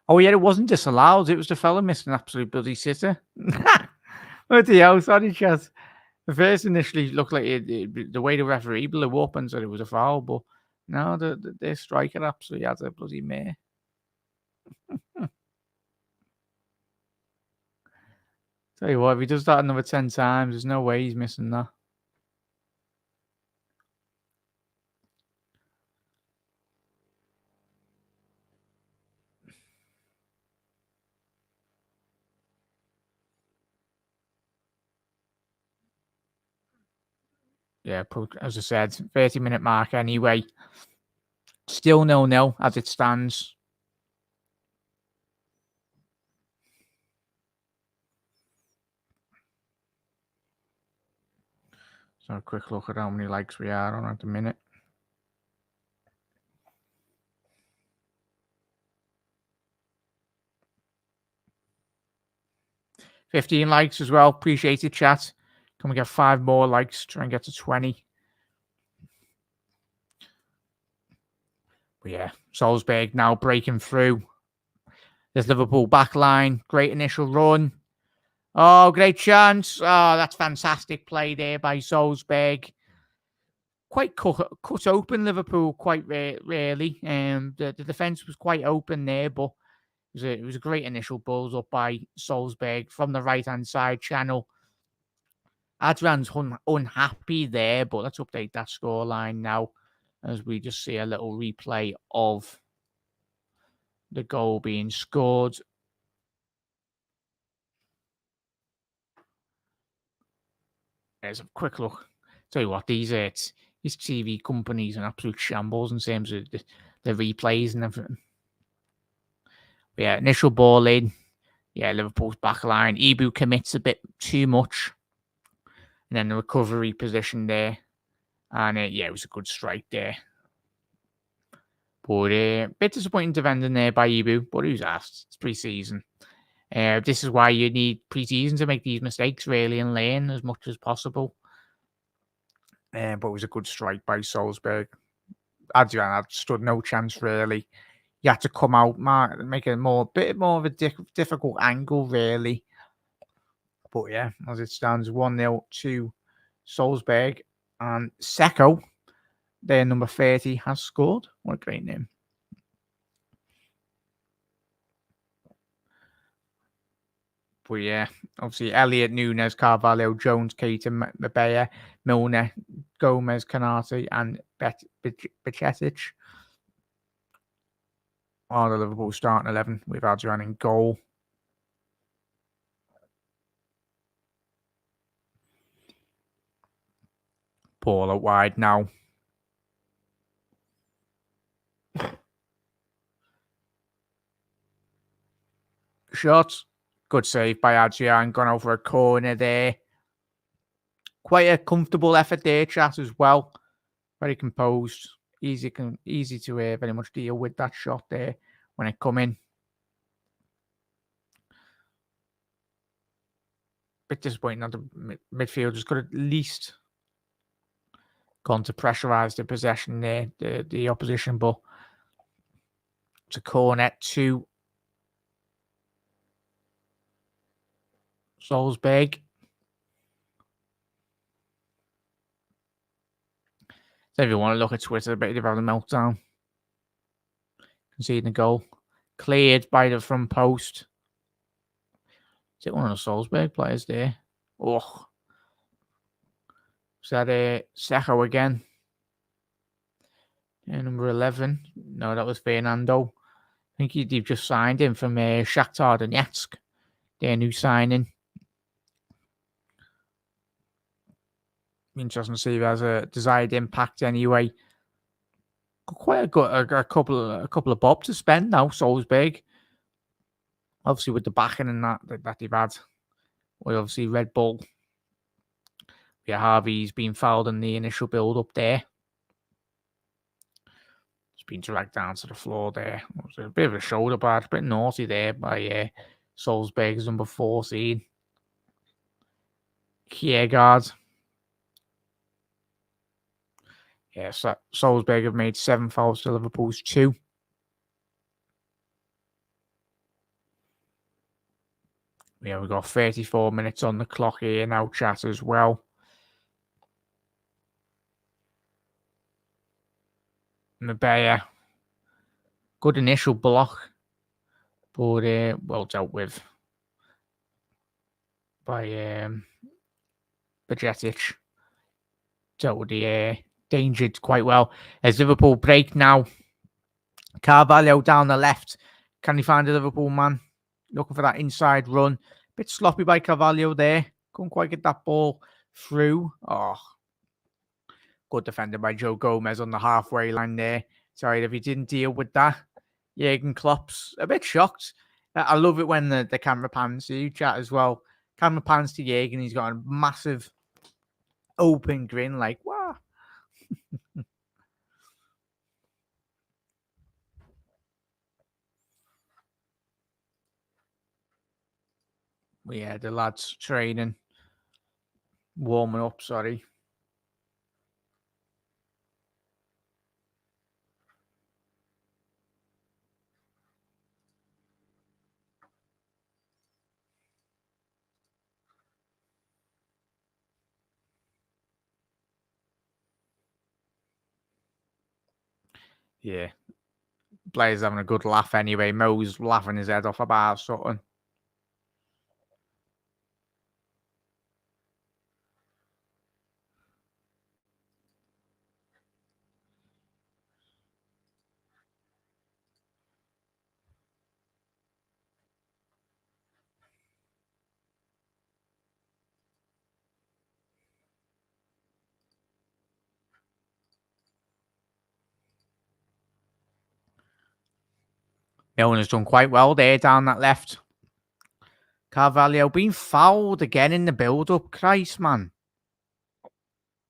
Speaker 1: Oh yeah, it wasn't disallowed. It was the fella missing an absolute bloody sitter. Bloody hell, sorry, chat. The first initially looked like the way the referee blew up and said it was a foul, but no, the striker absolutely had a bloody mare. Tell you what, if he does that another 10 times, there's no way he's missing that. Yeah, as I said, 30-minute mark anyway. Still 0-0 as it stands. So a quick look at how many likes we are on at the minute. $15 likes as well. Appreciate it, chat. Can we get 5 more likes? Try and get to 20. But yeah, Salzburg now breaking through. There's Liverpool backline. Great initial run. Oh, great chance. Oh, that's fantastic play there by Salzburg. Quite cut open Liverpool quite rarely. The defence was quite open there, but it was a great initial balls up by Salzburg from the right-hand side channel. Adrian's unhappy there, but let's update that scoreline now as we just see a little replay of the goal being scored. There's a quick look. Tell you what, these TV companies are an absolute shambles in terms of the replays and everything. But yeah, initial ball in. Yeah, Liverpool's back line. Ibu commits a bit too much. And then the recovery position there. And yeah, it was a good strike there. But bit disappointing defending there by Ibu, but who's asked? It's pre-season. This is why you need pre-season to make these mistakes really and learn as much as possible. But it was a good strike by Salzburg. Adrian had stood no chance really. You had to come out, make a bit more of a difficult angle really. But yeah, as it stands, 1-0 to Salzburg. And Seko, their number 30, has scored. What a great name. But yeah, obviously Elliott, Nunez, Carvalho, Jones, Keita, Mabea, Milner, Gomez, Canati, and Becetic are the Liverpool starting 11 with Adrian in goal. Ball out wide now. Shot. Good save by Adrian. Gone over a corner there. Quite a comfortable effort there, chat, as well. Very composed. Easy to very much deal with that shot there when it come in. Bit disappointing that the midfielders could at least gone to pressurise the possession there, the opposition, but it's a corner to Salzburg. So if you want to look at Twitter, a bit of a meltdown. Conceding a goal. Cleared by the front post. Is it one of the Salzburg players there? Oh. Is that Seko again? Yeah, number 11. No, that was Fernando. I think they've just signed him from Shakhtar Donetsk. Their new signing. Interesting to see if it has a desired impact anyway. Quite a couple of bob to spend now, Salzburg. Obviously with the backing and that they've had. With obviously Red Bull. Yeah, Harvey's been fouled in the initial build up there. It's been dragged down to the floor there. It was a bit of a shoulder pad, a bit naughty there by Salzburg's number 14. Kiergaard. Yeah, so Salzburg have made 7 fouls to Liverpool's 2. Yeah, we've got 34 minutes on the clock here now, chat, as well. Mabea. Good initial block, but well dealt with by Becetic. Dealt with the danger quite well. As Liverpool break now. Carvalho down the left. Can he find a Liverpool man? Looking for that inside run. Bit sloppy by Carvalho there. Couldn't quite get that ball through. Oh, good defender by Joe Gomez on the halfway line there. Sorry if he didn't deal with that. Jurgen Klopp's a bit shocked. I love it when the camera pans to you, chat, as well. Camera pans to Jurgen. He's got a massive open grin like, wow. Yeah, the lads training. Warming up, sorry. Yeah. Blair's having a good laugh anyway. Mo's laughing his head off about something. Milner's done quite well there down that left. Carvalho being fouled again in the build-up. Christ, man.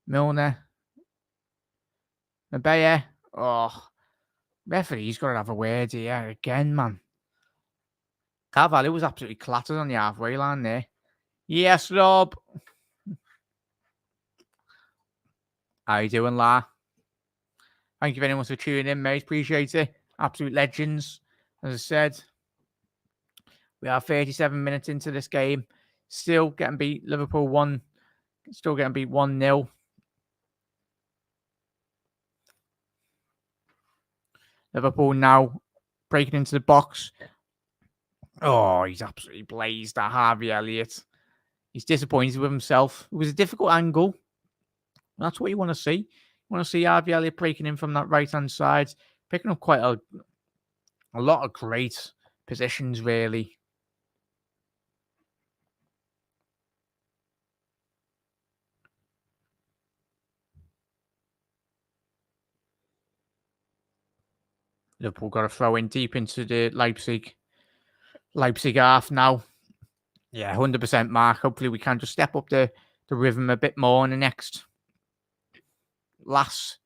Speaker 1: Milner. Mabeye. Oh, referee's got to have a word here again, man. Carvalho was absolutely clattered on the halfway line there. Yes, Rob. How you doing, La? Thank you very much for tuning in, mate. Appreciate it. Absolute legends. As I said, we are 37 minutes into this game. Still getting beat. Liverpool 1. Still getting beat 1-0. Liverpool now breaking into the box. Oh, he's absolutely blazed at Harvey Elliott. He's disappointed with himself. It was a difficult angle. That's what you want to see. You want to see Harvey Elliott breaking in from that right-hand side, picking up quite a lot of great positions, really. Liverpool got to throw in deep into the Leipzig half now. Yeah, 100% mark. Hopefully we can just step up the rhythm a bit more in the last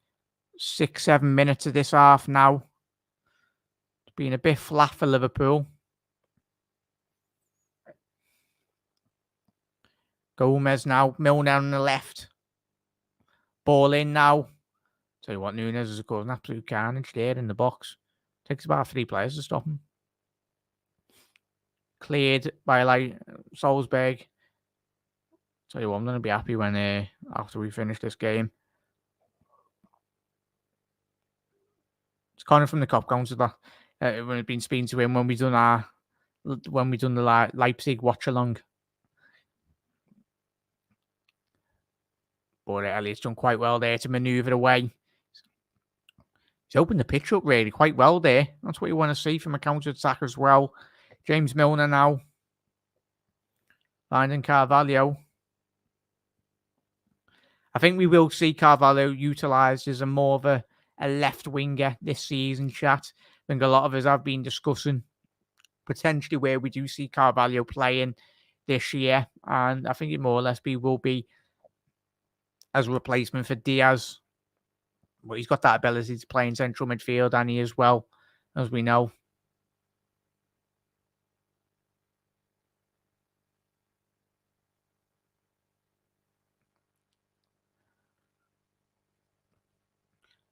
Speaker 1: 6-7 minutes of this half now. It's been a bit flat for Liverpool. Gomez now. Milner on the left. Ball in now. Tell you what, Nunez has caused an absolute carnage there in the box. Takes about 3 players to stop him. Cleared by Salzburg. Tell you what, I'm going to be happy when after we finish this game. It's kind of from the cop counter that when I've been speaking to him when we done the Leipzig Watchalong. But Elliott's done quite well there to manoeuvre away. He's opened the pitch up really quite well there. That's what you want to see from a counter-attack as well. James Milner now. Finding Carvalho. I think we will see Carvalho utilised as more of a left winger this season, chat. I think a lot of us have been discussing potentially where we do see Carvalho playing this year. And I think it more or less will be as a replacement for Diaz. But he's got that ability to play in central midfield, and he as well, as we know.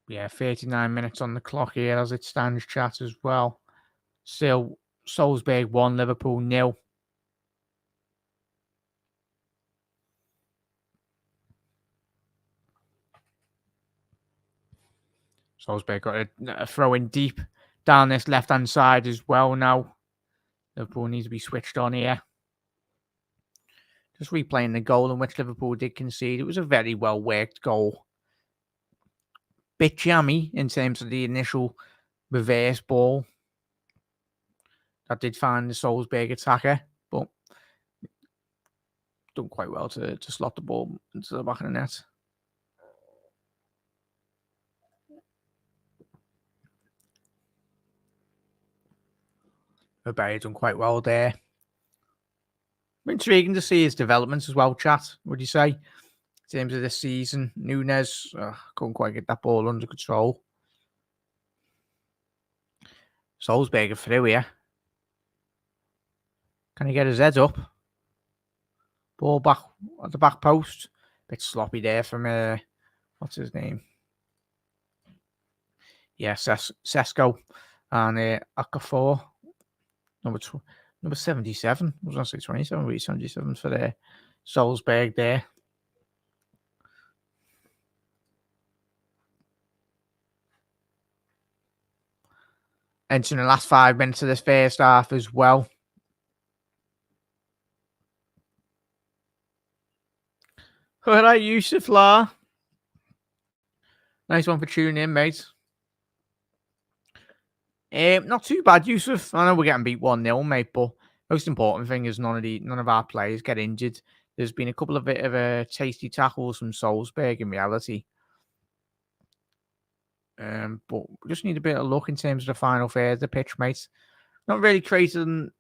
Speaker 1: Yeah, 39 minutes on the clock here as it stands, chat, as well. Still, Salzburg 1, Liverpool 0. Salzburg got a throw in deep down this left-hand side as well now. Liverpool needs to be switched on here. Just replaying the goal in which Liverpool did concede. It was a very well-worked goal. Bit jammy in terms of the initial reverse ball. That did find the Salzburg attacker, but done quite well to slot the ball into the back of the net. Mabeye done quite well there. Intriguing to see his developments as well, chat. Would you say? In terms of this season, Nunez couldn't quite get that ball under control. Salzburg are through here. Can he get his head up? Ball back at the back post. Bit sloppy there from what's his name? Yeah, Sesko and Okafor. Number 77. I was going to say 27, but 77 for the Salzburg there. Entering the last 5 minutes of this first half as well. All right, Yusuf La. Nice one for tuning in, mate. Not too bad, Yusuf. I know we're getting beat 1-0, mate, but most important thing is none of our players get injured. There's been a couple of bit of tasty tackles from Salzburg in reality. But we just need a bit of luck in terms of the final third of the pitch, mate. Not really creating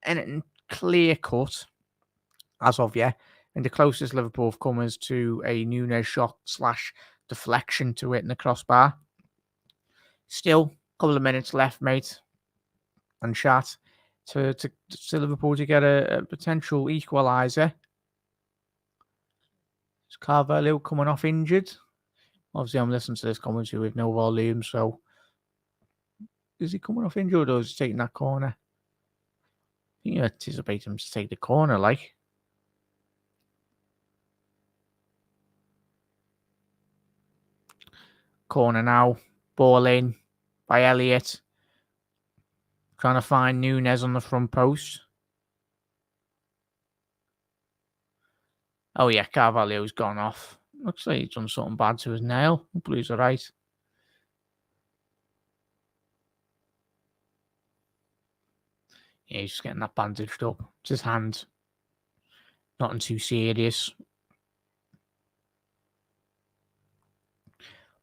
Speaker 1: anything clear cut as of yet. And the closest Liverpool have come is to a Nunez shot / deflection to hitting the crossbar. Still, a couple of minutes left, mate, and chat to Liverpool to get a potential equaliser. Is Carvalho coming off injured? Obviously, I'm listening to this commentary with no volume, so is he coming off injured or is he taking that corner? I think you anticipate him to take the corner, like. Corner now. Ball in by Elliott. Trying to find Nunez on the front post. Oh, yeah, Carvalho's gone off. Looks like he's done something bad to his nail. Hopefully he's all right. Yeah, he's just getting that bandaged up. It's his hand. Nothing too serious.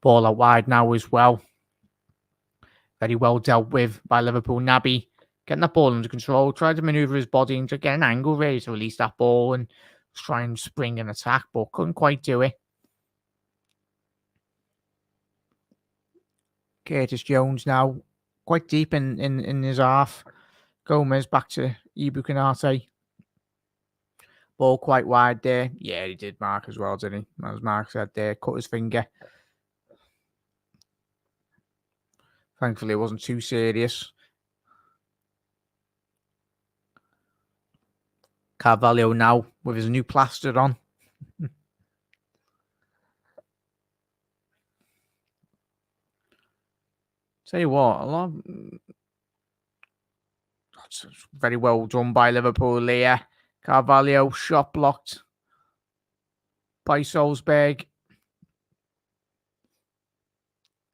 Speaker 1: Ball out wide now as well. Very well dealt with by Liverpool. Naby getting that ball under control. Tried to manoeuvre his body and to get an angle ready to release that ball and try and spring an attack, but couldn't quite do it. Curtis Jones now quite deep in his half. Gomez back to Ibu Konate. Ball quite wide there. Yeah, he did mark as well, didn't he? As Mark said there, cut his finger. Thankfully, it wasn't too serious. Carvalho now with his new plaster on. Tell you what, a lot of... That's very well done by Liverpool here. Carvalho shot blocked by Salzburg.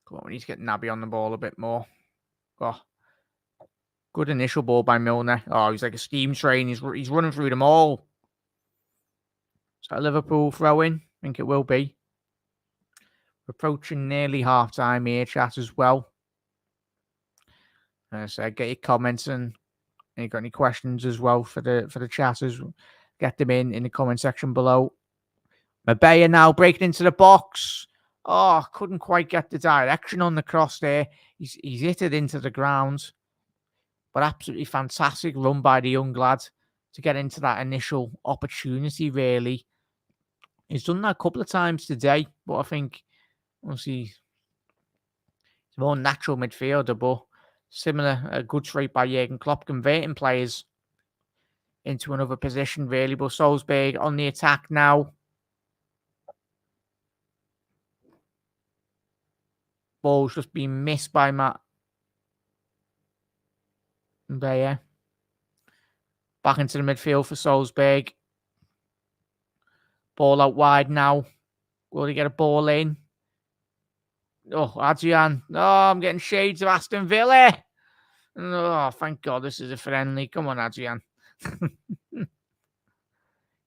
Speaker 1: Come on, we need to get Naby on the ball a bit more. Oh, good initial ball by Milner. Oh, he's like a steam train. He's running through them all. Is that a Liverpool throw-in? I think it will be. We're approaching nearly half-time here, chat, as well. So get your comments and you got any questions as well for the chatters, get them in the comment section below. Mabea now breaking into the box. Oh, couldn't quite get the direction on the cross there. He's hit it into the ground. But absolutely fantastic run by the young lad to get into that initial opportunity, really. He's done that a couple of times today, but I think, obviously, he's a more natural midfielder, but similar, a good trait by Jurgen Klopp, converting players into another position, really. But Salzburg on the attack now. Ball's just been missed by Matt. There. Back into the midfield for Salzburg. Ball out wide now. Will he get a ball in? Oh, Adrian. Oh, I'm getting shades of Aston Villa. Oh, thank God this is a friendly. Come on, Adrian.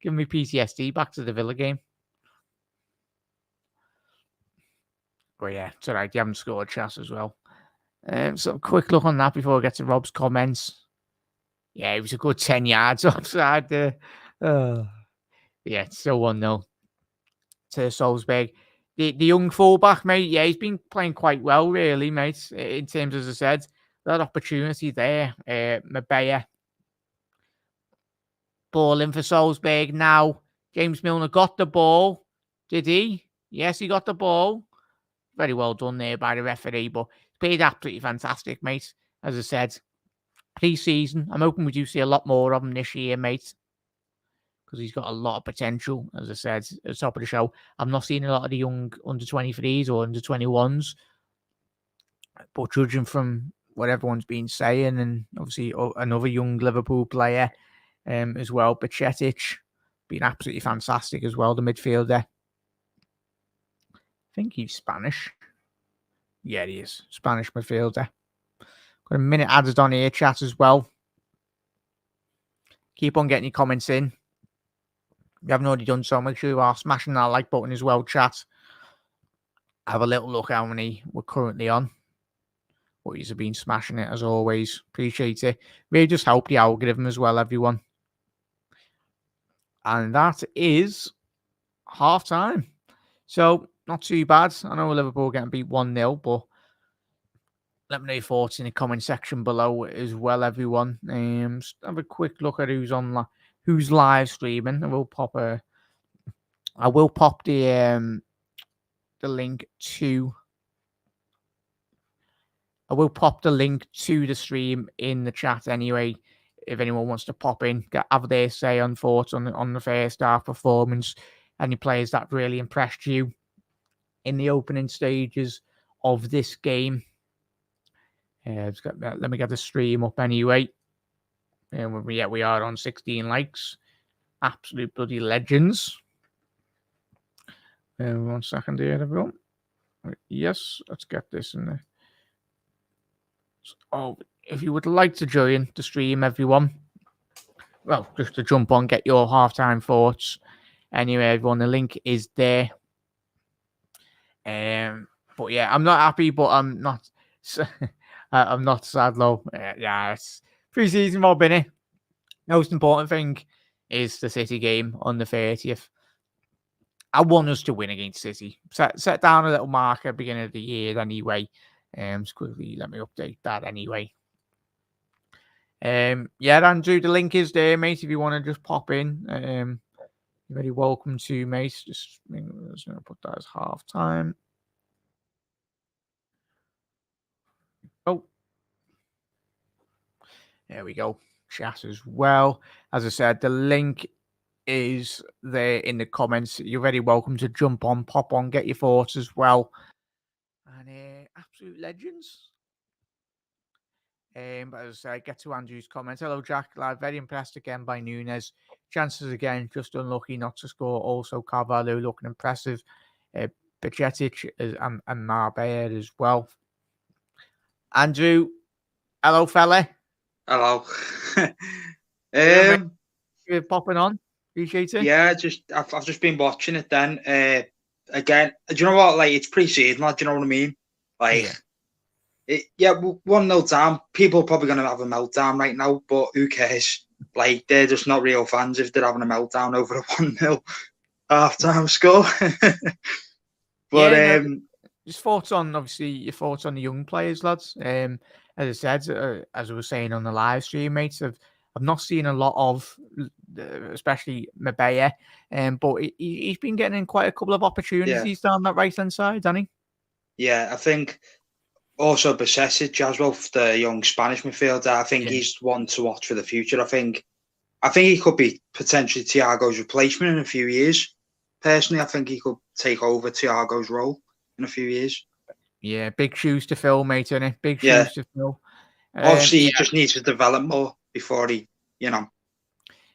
Speaker 1: Give me PTSD back to the Villa game. But yeah, it's all right. You haven't scored, Chas, as well. So a quick look on that before I get to Rob's comments. Yeah, it was a good 10 yards offside there. Yeah, it's still 1-0 to Salzburg. The young fullback, mate, yeah, he's been playing quite well, really, mate, in terms, as I said, that opportunity there. Mabea. Ball in for Salzburg now. James Milner got the ball. Did he? Yes, he got the ball. Very well done there by the referee, but he's played absolutely fantastic, mate. As I said, pre-season, I'm hoping we do see a lot more of him this year, mate, because he's got a lot of potential, as I said, at the top of the show. I'm not seeing a lot of the young under-23s or under-21s, but judging from what everyone's been saying, and obviously another young Liverpool player as well, Bacetic, been absolutely fantastic as well, the midfielder. I think he's Spanish. Yeah, he is. Spanish midfielder. Got a minute added on here, chat, as well. Keep on getting your comments in. If you haven't already done so, make sure you are smashing that like button as well, chat. Have a little look how many we're currently on. But you've been smashing it, as always. Appreciate it. Really just help the algorithm as well, everyone. And that is half time. So, not too bad. I know Liverpool getting beat 1-0, but let me know your thoughts in the comment section below as well, everyone. Just have a quick look at who's live streaming. I will pop the link to. I will pop the link to the stream in the chat anyway. If anyone wants to pop in, have their say on thoughts on the first half performance, any players that really impressed you in the opening stages of this game. Let me get the stream up anyway. And we are on 16 likes. Absolute bloody legends. 1 second here, everyone. Yes, let's get this in there. Oh, if you would like to join the stream, everyone, well, just to jump on, get your halftime thoughts. Anyway, everyone, the link is there. But yeah, I'm not happy, but I'm not. I'm not sad though. Yeah, it's pre-season mob, innit? Most important thing is the City game on the 30th. I want us to win against City. Set down a little marker at the beginning of the year anyway. Just quickly let me update that anyway. Yeah, Andrew, the link is there, mate. If you want to just pop in, you're very welcome to, mate. Just I'm just gonna put that as half time. Oh, there we go. Chat as well. As I said, the link is there in the comments. You're very welcome to jump on, pop on, get your thoughts as well. And absolute legends. But as I said, get to Andrew's comments. Hello, Jack. Lad, very impressed again by Nunez. Chances again, just unlucky not to score. Also, Carvalho looking impressive. Bajcetic and Marbella as well. Andrew, hello, fella.
Speaker 2: Hello.
Speaker 1: You're popping on. Appreciate it.
Speaker 2: Yeah, I've just been watching it then. Again, do you know what? Like, it's pre-season, like, do you know what I mean? Like, yeah. 1-0 down. People are probably going to have a meltdown right now, but who cares? Like, they're just not real fans if they're having a meltdown over a 1-0 half-time score. But
Speaker 1: yeah, just thoughts on, obviously, your thoughts on the young players, lads. As I said, as I was saying on the live stream, mates, I've not seen a lot of, especially Mabea, but he's been getting in quite a couple of opportunities down that right hand side, hasn't he?
Speaker 2: Yeah, I think also Bajcetic as well, the young Spanish midfielder. I think he's one to watch for the future. I think he could be potentially Thiago's replacement in a few years. Personally, I think he could take over Thiago's role in a few years.
Speaker 1: Yeah, big shoes to fill, mate, isn't it? Big shoes to fill.
Speaker 2: Obviously, he just needs to develop more before he,
Speaker 1: Yeah,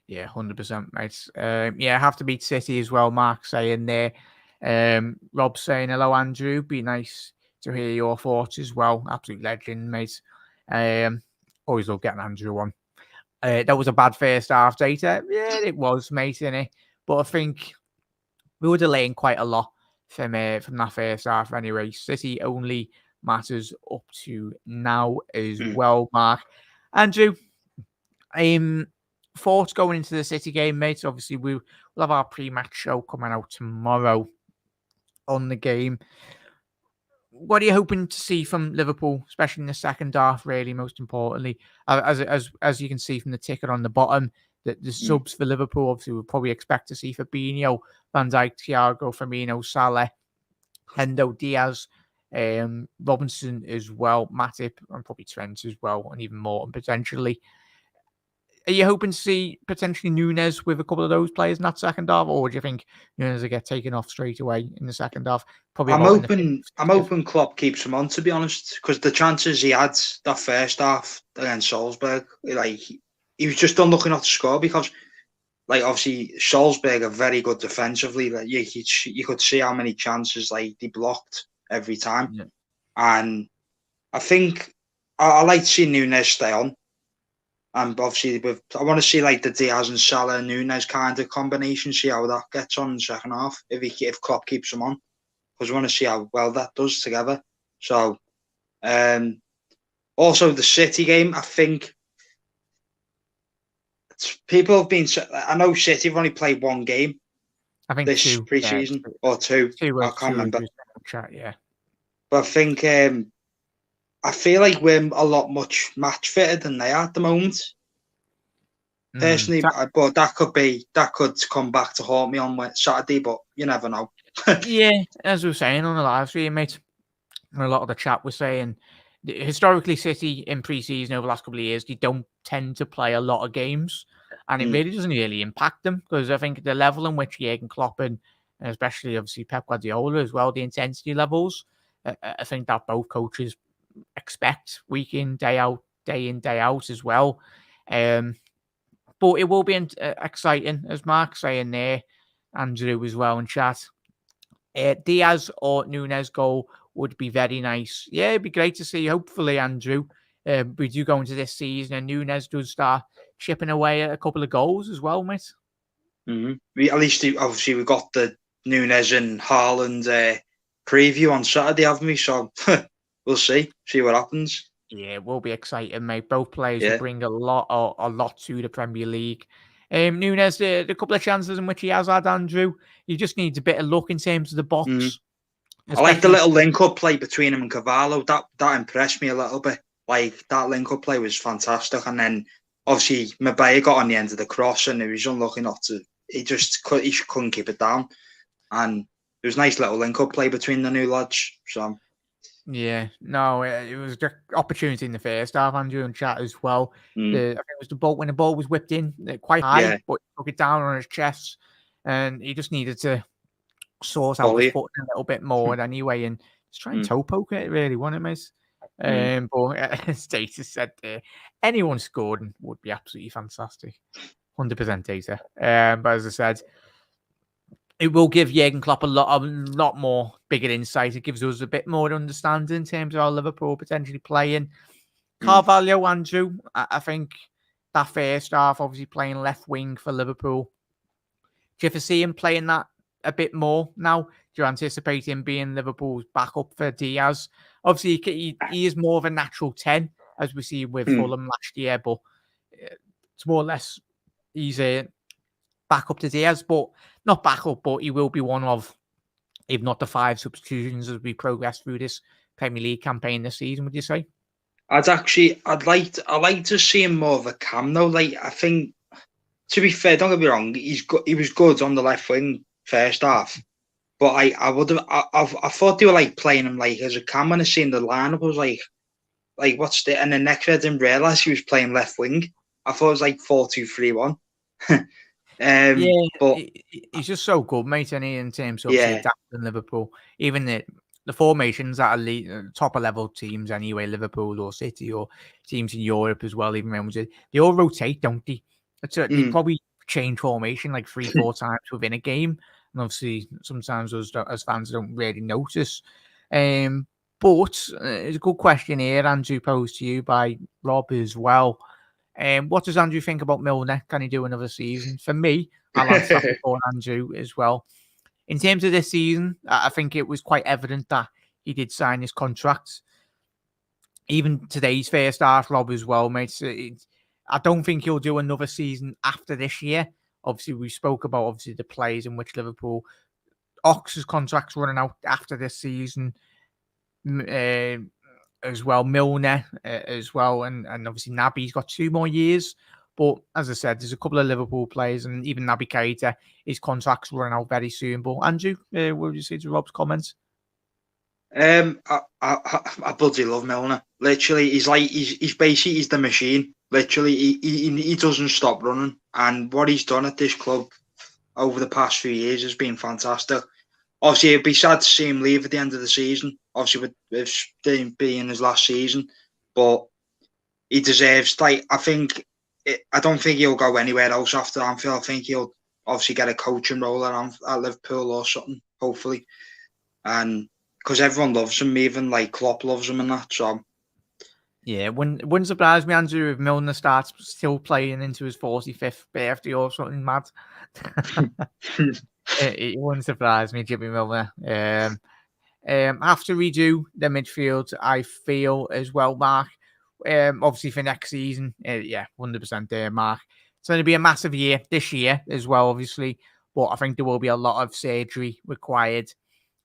Speaker 1: 100%, mate. Yeah, have to beat City as well, Mark saying there. Rob saying, hello, Andrew. Be nice to hear your thoughts as well. Absolute legend, mate. Always love getting Andrew on. That was a bad first half, Data. Yeah, it was, mate, innit? But I think we were delaying quite a lot from that first half anyway. City only matters up to now as well, Mark. Andrew, thoughts going into the City game, mate? Obviously, we'll have our pre-match show coming out tomorrow on the game. What are you hoping to see from Liverpool, especially in the second half? Really, most importantly, as you can see from the ticket on the bottom, the subs for Liverpool, obviously, we'll probably expect to see Fabinho, Van Dijk, Thiago, Firmino, Salah, Hendo, Diaz, Robinson as well, Matip, and probably Trent as well, and even more potentially. Are you hoping to see potentially Nunez with a couple of those players in that second half, or do you think Nunez will get taken off straight away in the second half? Probably
Speaker 2: I'm hoping Klopp keeps him on, to be honest, because the chances he had that first half against Salzburg, like he was just unlucky not to score because, like, obviously Salzburg are very good defensively. Like you could see how many chances like they blocked every time, and I think I like to see Nunez stay on. And obviously, I want to see like the Diaz and Salah and Nunez kind of combination, see how that gets on in the second half, if Klopp keeps them on. Because we want to see how well that does together. So, also the City game, I think people have been. I know City have only played one game
Speaker 1: I think
Speaker 2: this
Speaker 1: two.
Speaker 2: pre-season or two. I can't remember.
Speaker 1: Chat, yeah.
Speaker 2: But I think I feel like we're a lot much match fitter than they are at the moment. Personally, but that could come back to haunt me on Saturday. But you never know.
Speaker 1: Yeah, as we were saying on the live stream, mate, a lot of the chat was saying historically City in pre-season over the last couple of years, they don't tend to play a lot of games, and it really doesn't really impact them, because I think the level in which Jurgen Klopp and especially obviously Pep Guardiola as well, the intensity levels, I think that both coaches expect week in, day out as well. But it will be exciting, as Mark's saying there, Andrew as well in chat. Diaz or Nunez goal would be very nice. Yeah, it'd be great to see. Hopefully, Andrew, we do go into this season and Nunez does start chipping away at a couple of goals as well, mate.
Speaker 2: Mm-hmm. At least, obviously, we got the Nunez and Haaland preview on Saturday, haven't we? So we'll see what happens.
Speaker 1: Yeah, it will be exciting, mate. Both players will bring a lot to the Premier League. Nunez, the couple of chances in which he has had, Andrew, he just needs a bit of luck in terms of the box.
Speaker 2: I like the little link-up play between him and Cavallo. That impressed me a little bit. Like, that link-up play was fantastic. And then, obviously, Mbaye got on the end of the cross and he was unlucky not to. He couldn't keep it down. And there was a nice little link-up play between the new lads. So...
Speaker 1: Yeah, no, it was the opportunity in the first half, Andrew, and chat as well. I think it was the ball when the ball was whipped in quite high, but he took it down on his chest, and he just needed to source out his foot a little bit more anyway, and just try and toe poke it, really, wasn't it, miss? But as Data said there, anyone scoring would be absolutely fantastic. 100% Data. But as I said, it will give Jurgen Klopp a lot more bigger insight. It gives us a bit more understanding in terms of how Liverpool potentially playing. Carvalho, Andrew, I think that first half, obviously playing left wing for Liverpool. Do you ever see him playing that a bit more now? Do you anticipate him being Liverpool's backup for Diaz? Obviously, he is more of a natural 10, as we see with Fulham last year, but it's more or less he's a backup to Diaz, but not backup, but he will be one of, if not the 5 substitutions as we progress through this Premier League campaign this season, would you say?
Speaker 2: I'd like to see him more of a cam though. Like, I think, to be fair, don't get me wrong, he was good on the left wing first half, but I thought they were like playing him like as a cam. When I seen the lineup, I was like what's the? And then next I didn't realise he was playing left wing. I thought it was like 4-2-3-1. But
Speaker 1: he's just so good, mate, and in terms of adapting Liverpool, even the formations that are top level teams anyway, Liverpool or City or teams in Europe as well, even when they all rotate, don't they? They probably change formation like 3-4 times within a game, and obviously sometimes us as fans don't really notice. But it's a good question here, Andrew, posed to you by Rob as well. What does Andrew think about Milner? Can he do another season? For me, I'll answer that before Andrew as well. In terms of this season, I think it was quite evident that he did sign his contract. Even today's first half, Rob, as well, mate. I don't think he'll do another season after this year. Obviously, we spoke about the plays in which Liverpool... Ox's contract's running out after this season. As well, Milner as well, and obviously Naby's got 2 more years. But as I said, there's a couple of Liverpool players, and even Naby Keita, his contract's running out very soon. But Andrew, what would you say to Rob's comments?
Speaker 2: I bloody love Milner. Literally, he's the machine. Literally, he doesn't stop running, and what he's done at this club over the past few years has been fantastic. Obviously, it'd be sad to see him leave at the end of the season, obviously with being his last season, but he deserves, I don't think he'll go anywhere else after Anfield. I think he'll obviously get a coaching role at Liverpool or something, hopefully. And because everyone loves him, even like Klopp loves him and that, so...
Speaker 1: Yeah, wouldn't surprise me, Andrew, if Milner starts still playing into his 45th birthday or something mad. It wouldn't surprise me, Jimmy Milner. Have to redo the midfield, I feel, as well, Mark. Obviously, for next season, 100% there, Mark. it's going to be a massive year this year as well, obviously. But I think there will be a lot of surgery required.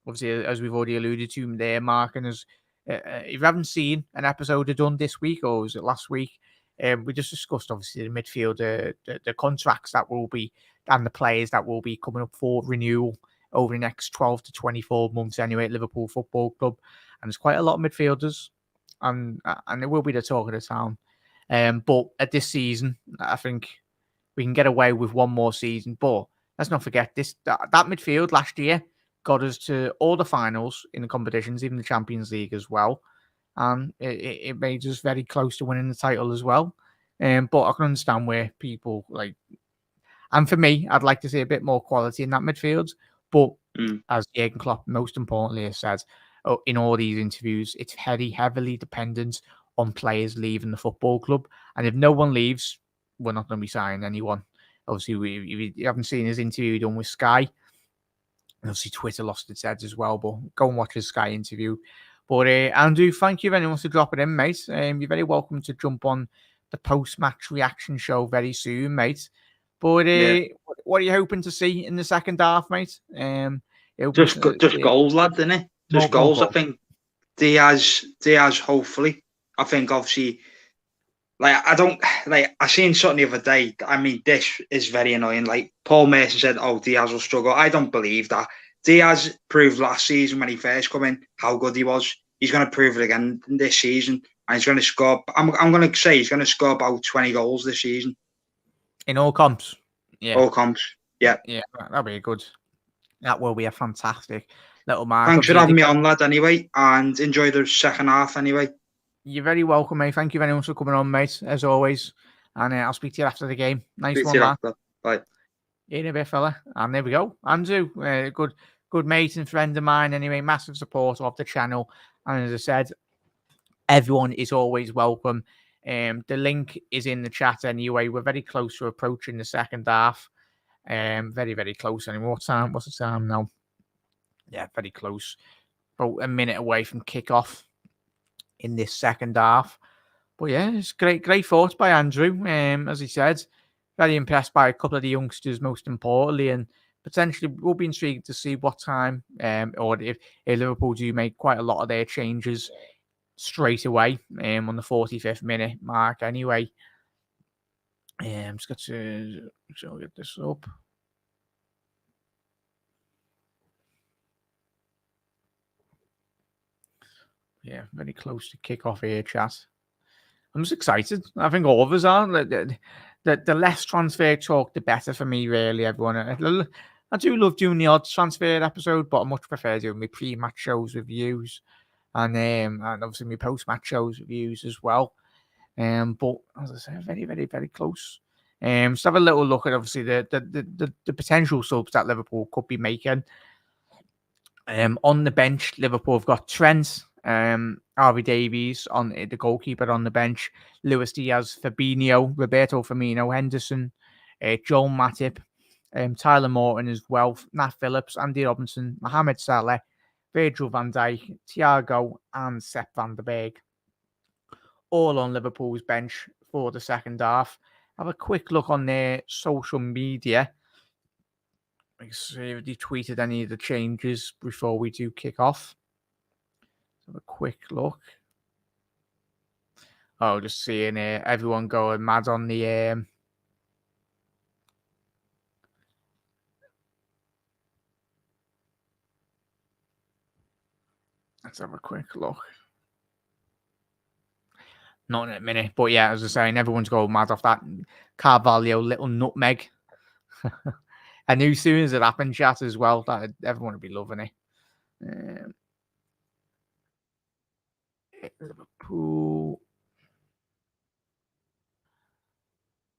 Speaker 1: Obviously, as we've already alluded to there, Mark, and as if you haven't seen an episode done this week, or was it last week, we just discussed obviously the midfield, the contracts that will be, and the players that will be coming up for renewal over the next 12 to 24 months anyway at Liverpool Football Club. And there's quite a lot of midfielders, and it will be the talk of the town. But at this season, I think we can get away with one more season. But let's not forget that midfield last year got us to all the finals in the competitions, even the Champions League as well. And it made us very close to winning the title as well. But I can understand where people like, and for me, I'd like to see a bit more quality in that midfield. But as Jurgen Klopp most importantly has said in all these interviews, it's heavily dependent on players leaving the football club. And if no one leaves, we're not going to be signing anyone. Obviously, you haven't seen his interview done with Sky. Obviously, Twitter lost its head as well, but go and watch his Sky interview. But Andrew, thank you if anyone wants to drop it in, mate. You're very welcome to jump on the post-match reaction show very soon, mate. But what are you hoping to see in the second half, mate?
Speaker 2: Just goals, lad, isn't it? Just goals.
Speaker 1: Goal.
Speaker 2: I think Diaz. Hopefully, I think obviously. I seen something the other day. I mean, this is very annoying. Like Paul Mason said, "Oh, Diaz will struggle." I don't believe that. Diaz proved last season when he first came in how good he was. He's going to prove it again this season, and he's going to score. I'm going to say he's going to score about 20 goals this season
Speaker 1: in all comps. Yeah,
Speaker 2: all comps. Yeah,
Speaker 1: that'll be good. That will be a fantastic little mark.
Speaker 2: Thanks for having me on, lad. Anyway, and enjoy the second half. Anyway.
Speaker 1: You're very welcome, mate. Thank you very much for coming on, mate, as always. And I'll speak to you after the game. Nice one, man.
Speaker 2: Bye.
Speaker 1: In a bit, fella. And there we go. Andrew, good mate and friend of mine. Anyway, massive supporter of the channel. And as I said, everyone is always welcome. The link is in the chat anyway. We're very close to approaching the second half. Very, very close. Anyway, what's the time now? Yeah, very close. About a minute away from kickoff in this second half. But yeah, it's great thoughts by Andrew. As he said, very impressed by a couple of the youngsters, most importantly, and potentially we'll be intrigued to see what time or if Liverpool do make quite a lot of their changes straight away on the 45th minute mark anyway. Just got to get this up. Yeah, very close to kick off here, chat. I'm just excited. I think all of us are. The less transfer talk, the better for me, really, everyone. I do love doing the odd transfer episode, but I much prefer doing my pre-match shows reviews and obviously my post-match shows reviews as well. But as I said, very, very, very close. Just have a little look at obviously the potential subs that Liverpool could be making. On the bench, Liverpool have got Trent, Harvey Davies on the goalkeeper on the bench, Luis Diaz, Fabinho, Roberto Firmino, Henderson, Joel Matip, Tyler Morton as well, Nat Phillips, Andy Robinson, Mohamed Salah, Virgil van Dijk, Thiago, and Sepp van der Berg. All on Liverpool's bench for the second half. Have a quick look on their social media. Let's see if they tweeted any of the changes before we do kick off. Have a quick look. Oh, just seeing everyone going mad on the let's have a quick look. Not in a minute, but yeah, as I was saying, everyone's going mad off that Carvalho little nutmeg. I knew as soon as it happened, chat as well, that everyone would be loving it. Liverpool.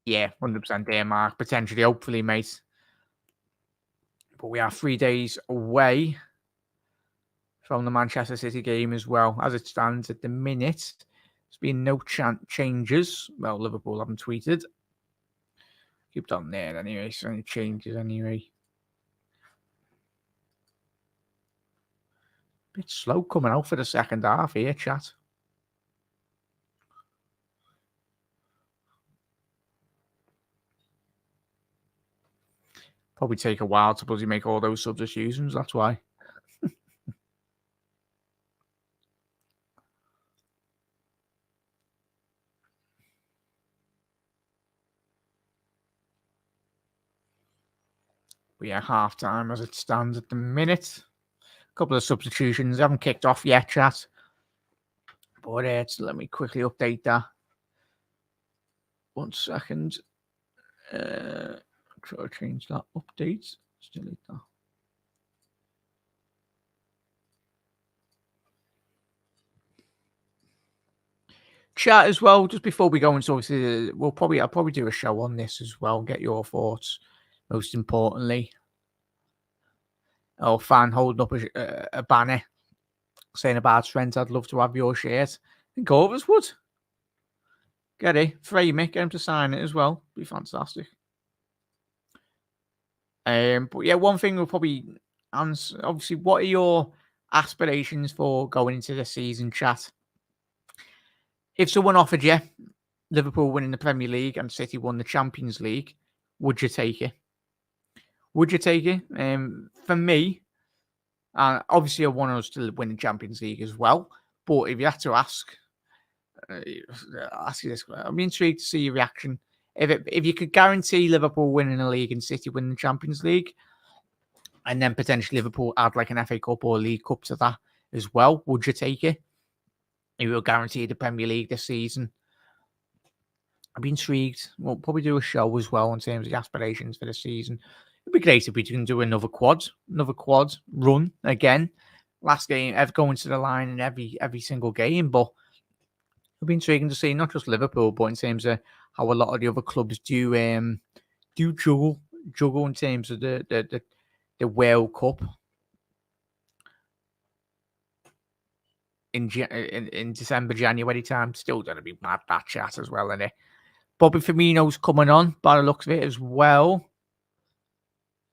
Speaker 1: Yeah, 100% there, Mark. Potentially, hopefully, mate. But we are 3 days away from the Manchester City game as well. As it stands at the minute, there's been no changes. Well, Liverpool haven't tweeted. Keep on there anyway, so any changes anyway. Bit slow coming out for the second half here, chat. Probably take a while to bloody make all those substitutions. That's why. But yeah, half time as it stands at the minute. A couple of substitutions haven't kicked off yet, chat. But let me quickly update that. 1 second. Try to change that update. Still delete that. Chat as well, just before we go into obviously, I'll probably do a show on this as well, get your thoughts, most importantly. Oh, fan holding up a banner saying about Trent, I'd love to have your shirt. I think all of us would. Get it, frame it, get him to sign it as well. Be fantastic. But yeah, one thing we'll probably answer, obviously, what are your aspirations for going into the season, chat? If someone offered you Liverpool winning the Premier League and City won the Champions League, would you take it? Would you take it? For me, obviously I want us to win the Champions League as well. But if you had to ask you this, I'm intrigued to see your reaction. If you could guarantee Liverpool winning the league and City winning the Champions League, and then potentially Liverpool add like an FA Cup or League Cup to that as well, would you take it? If you were guaranteed the Premier League this season, I'd be intrigued. We'll probably do a show as well in terms of the aspirations for the season. It'd be great if we can do another quad run again. Last game, ever going to the line in every single game, but it'd be intriguing to see not just Liverpool, but in terms of how a lot of the other clubs do juggle in terms of the World Cup in December, January time. Still going to be mad that chat as well, isn't it? Bobby Firmino's coming on by the looks of it as well.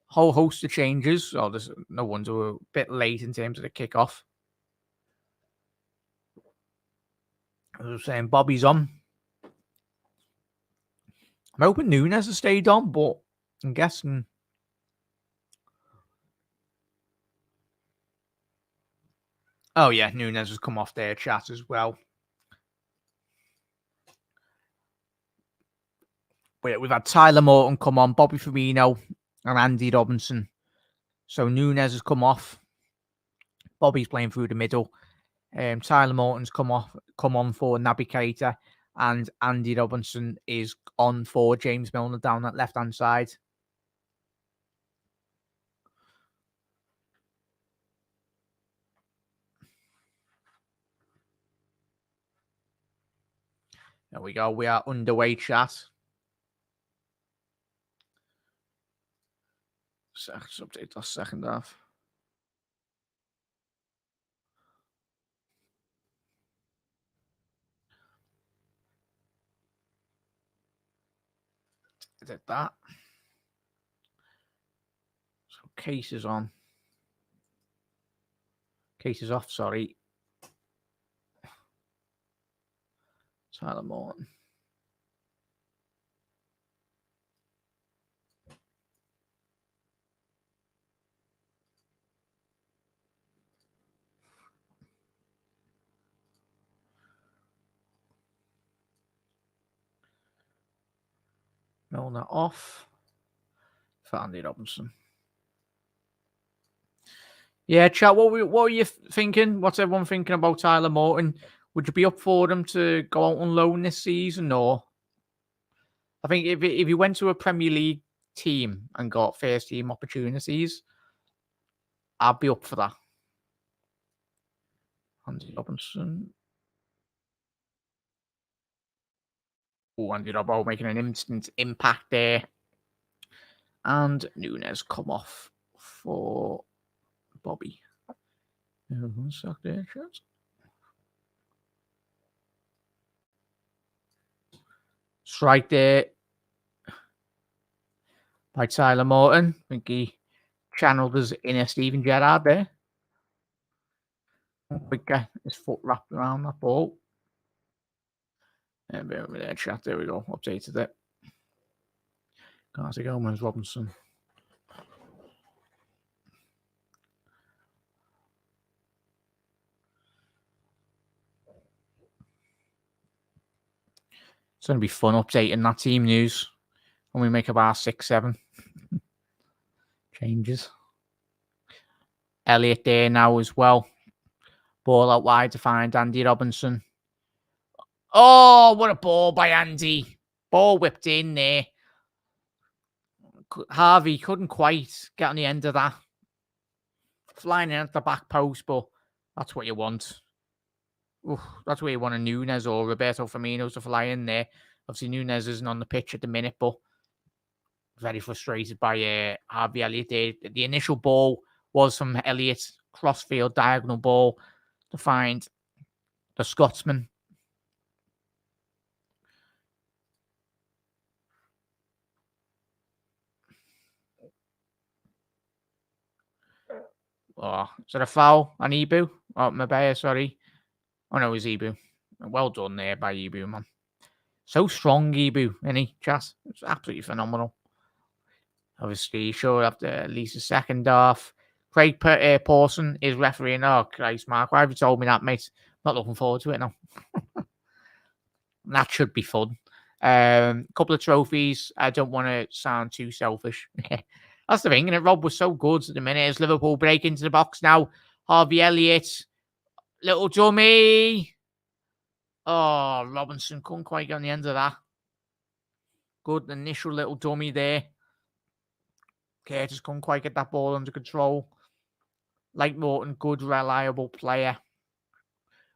Speaker 1: Whole host of changes. Oh, there's no wonder a bit late in terms of the kickoff. As I was saying, Bobby's on. I'm hoping Nunez has stayed on, but I'm guessing. Oh yeah, Nunez has come off their chat as well. But yeah, we've had Tyler Morton come on, Bobby Firmino, and Andy Robinson. So Nunez has come off. Bobby's playing through the middle. Tyler Morton's come on for Naby Keita, and Andy Robinson is on for James Milner down that left-hand side. There we go. We are underway, chat. Let's update that second half. Did that. So case is on. Case is off, sorry. Tyler Morton. Milner off for Andy Robinson. Yeah, chat. What are you thinking? What's everyone thinking about Tyler Morton? Would you be up for them to go out on loan this season, or I think if he went to a Premier League team and got first team opportunities, I'd be up for that. Andy Robinson. Oh, Andy Robbo making an instant impact there. And Nunez come off for Bobby. 1 sec there, chat. Strike there by Tyler Morton. I think he channeled his inner Steven Gerrard there. Quick get his foot wrapped around that ball. And over there, chat. There we go. Updated it. Can't see Gomez Robinson. going to be fun updating that team news when we make about 6-7 changes. Elliott there now as well. Ball out wide to find Andy Robinson. Oh, what a ball by Andy. Ball whipped in there. Harvey couldn't quite get on the end of that. Flying in at the back post, but that's what you want. Oof, that's where you want a Nunez or Roberto Firmino to fly in there. Obviously, Nunez isn't on the pitch at the minute, but very frustrated by Harvey Elliott there. The initial ball was from Elliott, crossfield diagonal ball to find the Scotsman. Oh, is that a foul on Ibu? Oh, Mabea, sorry. Oh, no, it was Ibu. Well done there by Ibu, man. So strong, Ibu, isn't he, chat? It's absolutely phenomenal. Obviously, sure, after at least a second half. Craig Pawson is refereeing. Oh, Christ, Mark, why have you told me that, mate? Not looking forward to it now. That should be fun. Couple of trophies. I don't want to sound too selfish. That's the thing, and Rob was so good at the minute. As Liverpool break into the box now, Harvey Elliott, little dummy. Oh, Robinson couldn't quite get on the end of that. Good initial little dummy there. Curtis couldn't quite get that ball under control. Like Morton, good, reliable player.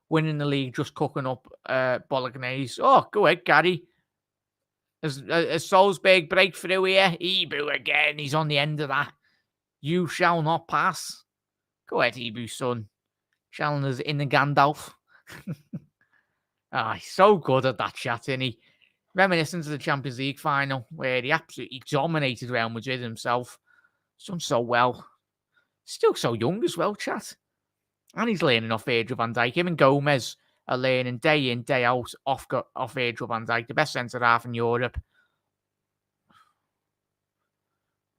Speaker 1: Winning the league, just cooking up Bolognese. Oh, go ahead, Gary. As Salzburg break through here, Ibu again. He's on the end of that. You shall not pass. Go ahead, Ibu, son. Challenger's in the Gandalf. He's so good at that chat, isn't he? Reminiscent of the Champions League final, where he absolutely dominated Real Madrid himself. He's done so well. Still so young as well, chat. And he's learning off Virgil van Dijk. Him and Gomez are learning day in, day out off Virgil van Dijk, the best centre-half in Europe.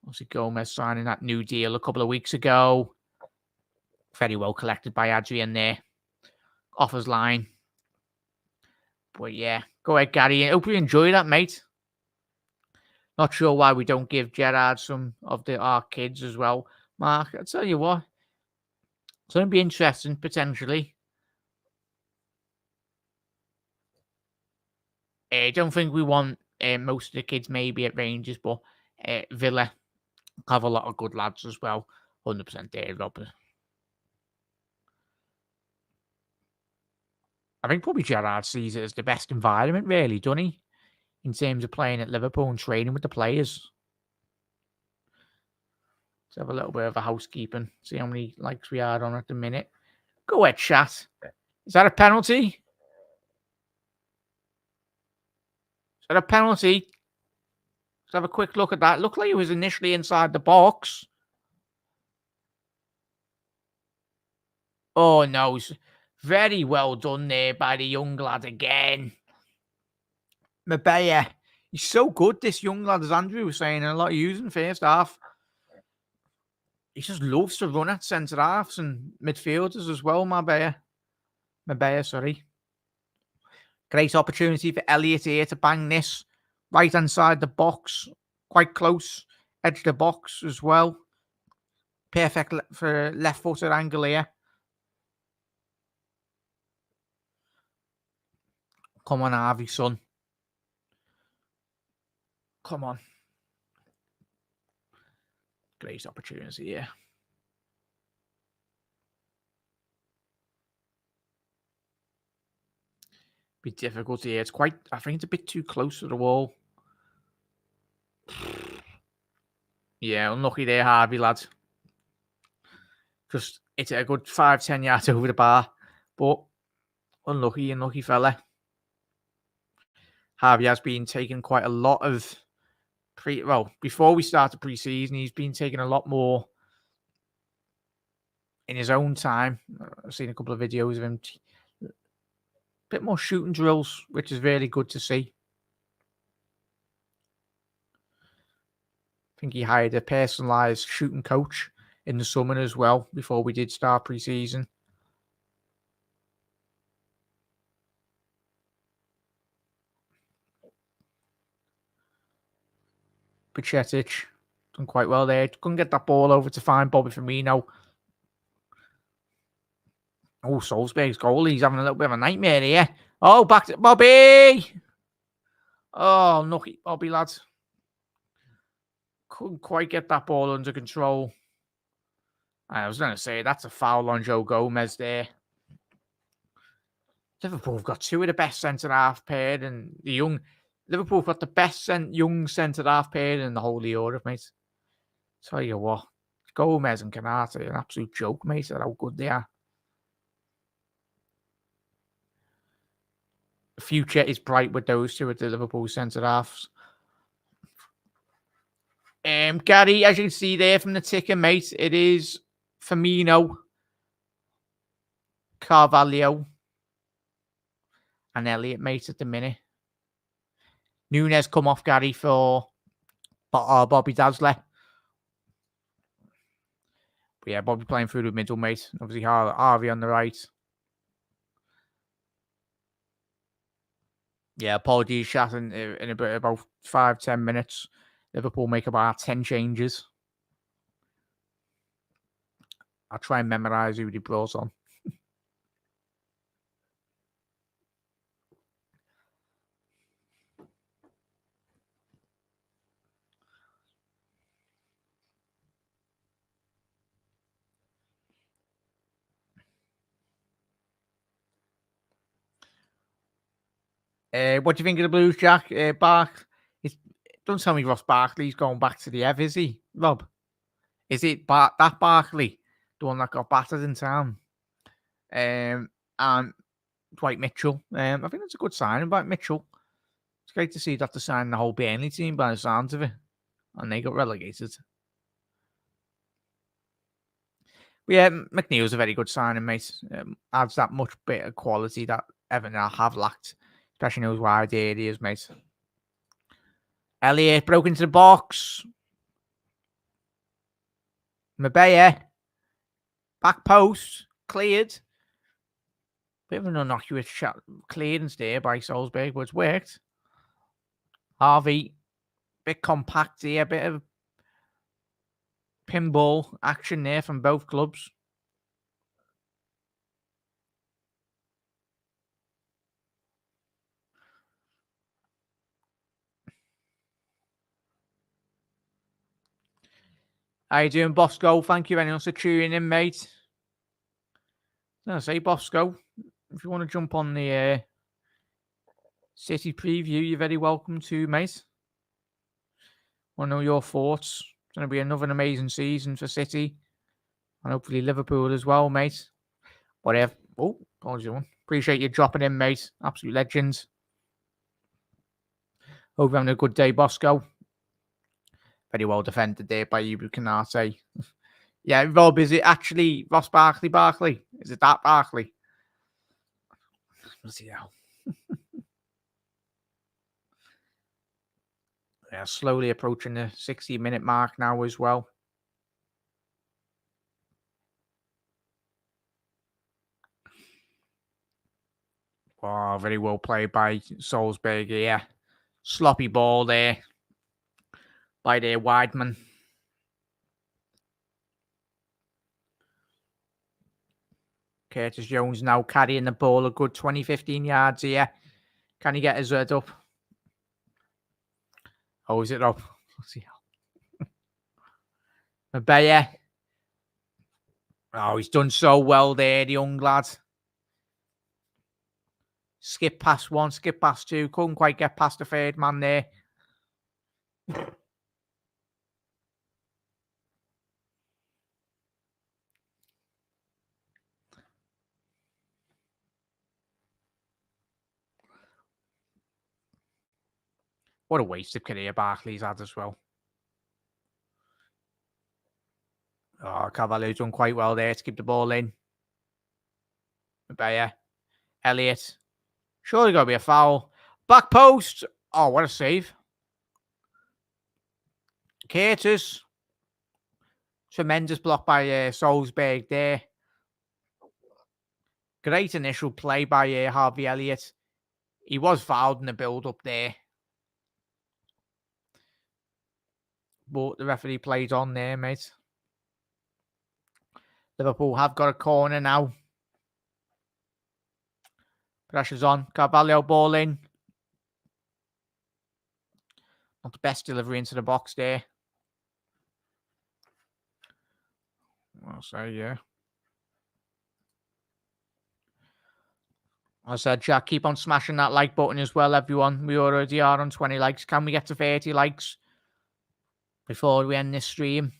Speaker 1: Obviously, Gomez signing that new deal a couple of weeks ago. Very well collected by Adrian there. Offers line. But yeah, go ahead, Gary. I hope you enjoy that, mate. Not sure why we don't give Gerrard some of our kids as well. Mark, I'll tell you what. It's going to be interesting, potentially. I don't think we want most of the kids maybe at Rangers, but Villa have a lot of good lads as well. 100% there, Robert. I think probably Gerrard sees it as the best environment, really, doesn't he? In terms of playing at Liverpool and training with the players. Let's have a little bit of a housekeeping. See how many likes we are on at the minute. Go ahead, chat. Is that a penalty? Is that a penalty? Let's have a quick look at that. Looked like it was initially inside the box. Oh, no. Very well done there by the young lad again. Mabea. He's so good, this young lad, as Andrew was saying, and a lot of using first half. He just loves to run at centre halves and midfielders as well, Mabea, sorry. Great opportunity for Elliott here to bang this right hand side the box. Quite close. Edge of the box as well. Perfect for left footed angle here. Come on, Harvey, son. Come on. Great opportunity here. Be difficult here. It's quite, I think it's a bit too close to the wall. Yeah, unlucky there, Harvey, lad. Just hit it a good 5-10 yards over the bar. But unlucky fella. Harvey has been taking quite a lot of before we started pre-season, he's been taking a lot more in his own time. I've seen a couple of videos of him. A bit more shooting drills, which is really good to see. I think he hired a personalised shooting coach in the summer as well before we did start pre-season. Pacetic done quite well there. Couldn't get that ball over to find Bobby Firmino. Oh, Salzburg's goal. He's having a little bit of a nightmare here. Oh, back to Bobby. Oh, lucky Bobby, lads. Couldn't quite get that ball under control. I was going to say, that's a foul on Joe Gomez there. Liverpool have got two of the best centre-half pair, and Liverpool have got the best young centre-half pair in the whole of Europe, mate. Tell you what, Gomez and Canate, an absolute joke, mate, at how good they are. The future is bright with those two at the Liverpool centre-halves. Gary, as you can see there from the ticker, mate, it is Firmino, Carvalho, and Elliott, mate, at the minute. Nunez come off, Gary, for Bobby Dazzler. But yeah, Bobby playing through the middle, mate. Obviously, Harvey on the right. Yeah, apologies, chat in about 5-10 minutes. Liverpool make about 10 changes. I'll try and memorise who they brought on. What do you think of the Blues, Jack? Don't tell me Ross Barkley's going back to the Ev, is he, Rob? Is it that Barkley, the one that got battered in town? And Dwight Mitchell. I think that's a good signing by Mitchell. It's great to see that to sign the whole Burnley team by the sounds of it. And they got relegated. But yeah, McNeil's a very good signing, mate. Adds that much better quality that Everton have lacked, especially in those wide areas, mate. Elliott broke into the box. Mabea. Back post. Cleared. Bit of an innocuous clearance there by Salzburg, but it's worked. Harvey. Bit compact here. Bit of pinball action there from both clubs. How you doing, Bosco? Thank you very much for tuning in, mate. I say, Bosco, if you want to jump on the City preview, you're very welcome to, mate. Want to know your thoughts? It's going to be another amazing season for City, and hopefully Liverpool as well, mate. Whatever. Oh, apologies, one. Appreciate you dropping in, mate. Absolute legends. Hope you're having a good day, Bosco. Very well defended there by Ibu Kanate. Yeah, Rob, is it actually Ross Barkley? Is it that Barkley? Let's see how. Yeah, slowly approaching the 60-minute mark now as well. Oh, very well played by Salzburg here. Sloppy ball there by their Wideman. Curtis Jones now carrying the ball a good 20-15 yards here. Can he get his head up? Oh, is it up? Let's see how. Mabea. Oh, he's done so well there, the young lad. Skip past one, skip past two. Couldn't quite get past the third man there. What a waste of career Barkley's had as well. Oh, Carvalho's done quite well there to keep the ball in. Mabea. Elliott. Surely got to be a foul. Back post. Oh, what a save. Curtis. Tremendous block by Salzburg there. Great initial play by Harvey Elliott. He was fouled in the build-up there. but the referee played on there, mate. Liverpool have got a corner now. Pressure's on. Carvalho ball in. Not the best delivery into the box there. I'll say, yeah. I said, Jack, keep on smashing that like button as well, everyone. We already are on 20 likes. Can we get to 30 likes before we end this stream?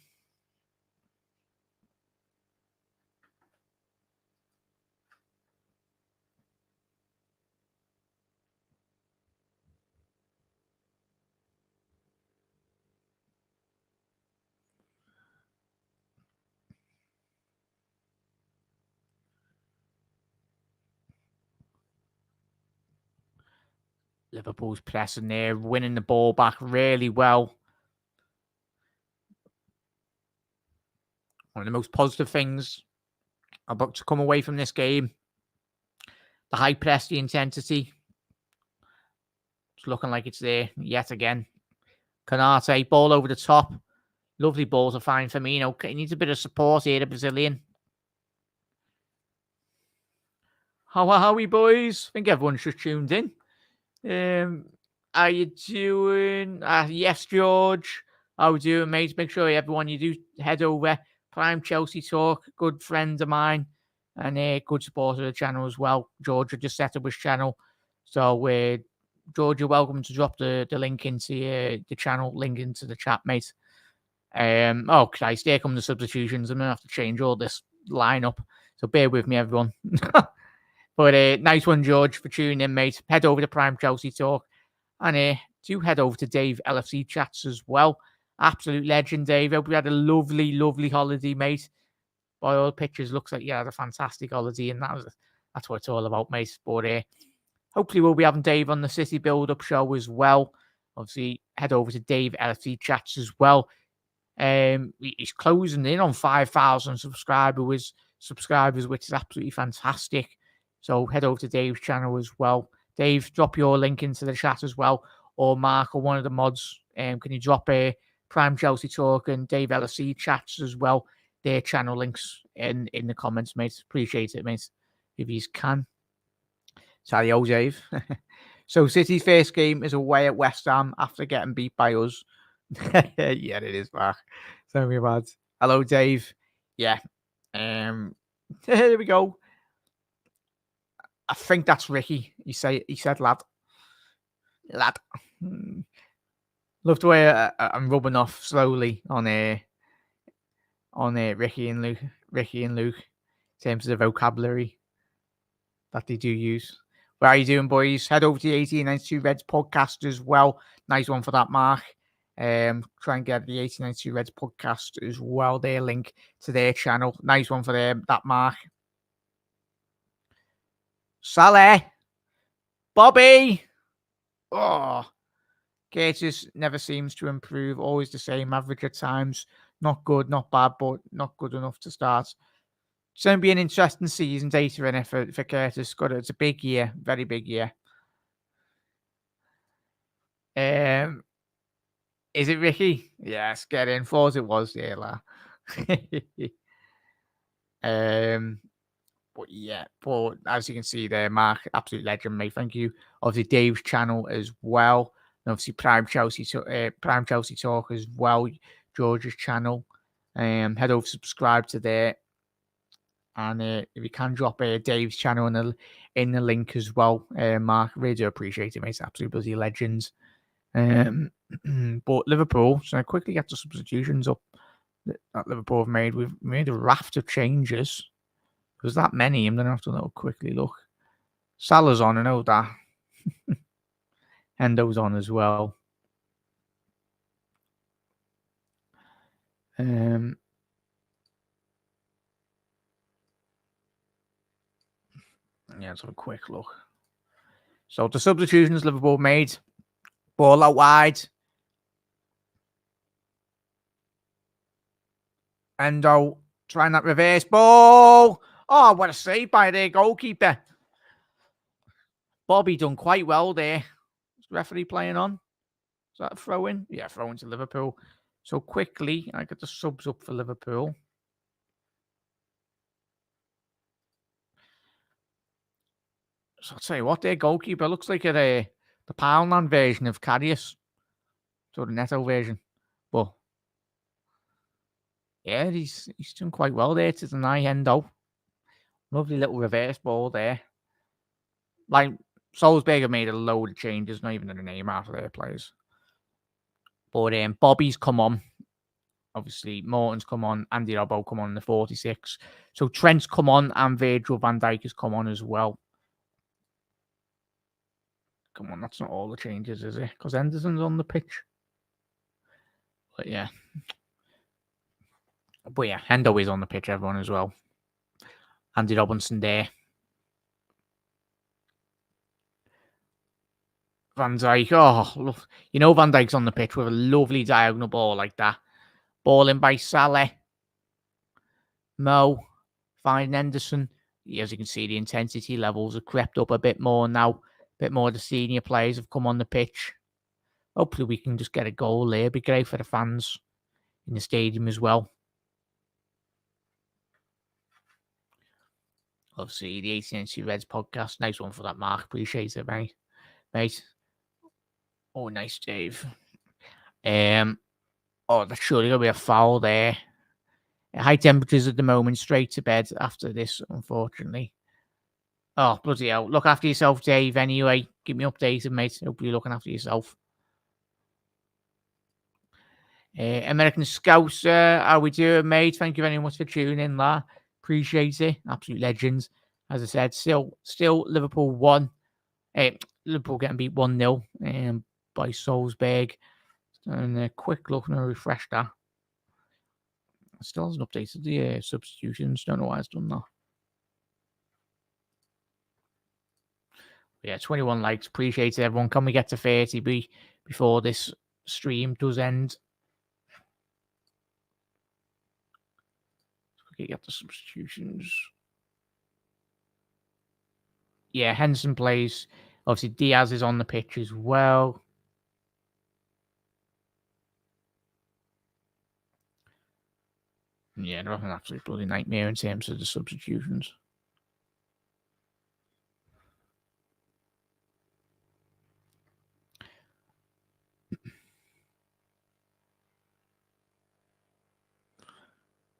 Speaker 1: Liverpool's pressing there, winning the ball back really well. One of the most positive things about to come away from this game. The high press, the intensity. It's looking like it's there yet again. Canate, ball over the top. Lovely ball to find Firmino. He needs a bit of support here, the Brazilian. How are we, boys? I think everyone's just tuned in. How you doing? Yes, George. How we doing, mate? Make sure everyone you do head over. Prime Chelsea Talk, good friend of mine, and a good supporter of the channel as well. George just set up his channel, so George, you're welcome to drop the link into the channel, link into the chat, mate. Oh Christ, here come the substitutions. I'm gonna have to change all this lineup, so bear with me, everyone. But nice one, George, for tuning in, mate. Head over to Prime Chelsea Talk. And do head over to Dave LFC Chats as well. Absolute legend, Dave. Hope you had a lovely, lovely holiday, mate. By all pictures, looks like you had a fantastic holiday, and that's what it's all about, mate. But hopefully we'll be having Dave on the City Build-Up show as well. Obviously, head over to Dave LFC Chats as well. He's closing in on 5,000 subscribers, which is absolutely fantastic. So head over to Dave's channel as well. Dave, drop your link into the chat as well. Or Mark or one of the mods. Can you drop a Prime Chelsea Talk and Dave LFC chats as well? Their channel links in the comments, mate. Appreciate it, mate. If you can. Sorry, Dave. So City's first game is away at West Ham after getting beat by us. Yeah, it is, Mark. So me bad. Hello, Dave. Yeah. There we go. I think that's Ricky. He said lad. Love the way I'm rubbing off slowly on Ricky and Luke. In terms of the vocabulary that they do use. What are you doing, boys? Head over to the 1892 Reds podcast as well. Nice one for that, Mark. Try and get the 1892 Reds podcast as well. Their link to their channel. Nice one for them, that Mark. Salah, Bobby. Oh, Curtis never seems to improve. Always the same average at times. Not good, not bad, but not good enough to start. It's going to be an interesting season data in it for Curtis. It's a big year, very big year. Is it Ricky? Yes, get in. Thought it was, yeah. But yeah, but as you can see there, Mark, absolute legend, mate. Thank you. Obviously, Dave's channel as well. And obviously, Prime Chelsea Talk as well. George's channel. Head over, subscribe to there. And if you can drop Dave's channel in the link as well, Mark, really do appreciate it, mate. It's absolute bloody legends. But Liverpool, so I quickly get the substitutions up that Liverpool have made. We've made a raft of changes. There's that many. I'm going to have to quickly look. Salah's on, I know that. Hendo's on as well. Yeah, let's have a quick look. So the substitutions Liverpool made. Ball out wide. Endo trying that reverse ball. Oh, what a save by their goalkeeper. Bobby done quite well there. Is the referee playing on? Is that a throw in? Yeah, throw in to Liverpool. So quickly, I got the subs up for Liverpool. So I'll tell you what, their goalkeeper looks like the Poundland version of Karius. So the Neto version. But yeah, he's doing quite well there to deny Hendo. Lovely little reverse ball there. Like, Salzburg have made a load of changes, not even in the name after their players. But Bobby's come on. Obviously, Morton's come on. Andy Robbo come on in the 46. So Trent's come on and Virgil van Dijk has come on as well. Come on, that's not all the changes, is it? Because Henderson's on the pitch. But yeah. Hendo is on the pitch, everyone, as well. Andy Robinson there. Van Dijk. Oh, look. You know Van Dijk's on the pitch with a lovely diagonal ball like that. Ball in by Salah. Mo. Finding Henderson. As you can see, the intensity levels have crept up a bit more now. A bit more of the senior players have come on the pitch. Hopefully we can just get a goal there. It'd be great for the fans in the stadium as well. Obviously, the 18th Reds podcast. Nice one for that, Mark. Appreciate it, mate. Oh, nice, Dave. That's surely going to be a foul there. High temperatures at the moment. Straight to bed after this, unfortunately. Oh, bloody hell. Look after yourself, Dave, anyway. Keep me updated, mate. Hope you're looking after yourself. American Scouser, how we doing, mate? Thank you very much for tuning in, La. Appreciate it. Absolute legends. As I said, still Liverpool 1. Liverpool getting beat 1-0 by Salzburg. And a quick look and a refresh that. Still hasn't updated the substitutions. Don't know why it's done that. Yeah, 21 likes. Appreciate it, everyone. Can we get to 30 before this stream does end? Okay, get the substitutions. Yeah, Henderson plays. Obviously, Diaz is on the pitch as well. Yeah, they're an absolute bloody nightmare in terms of the substitutions.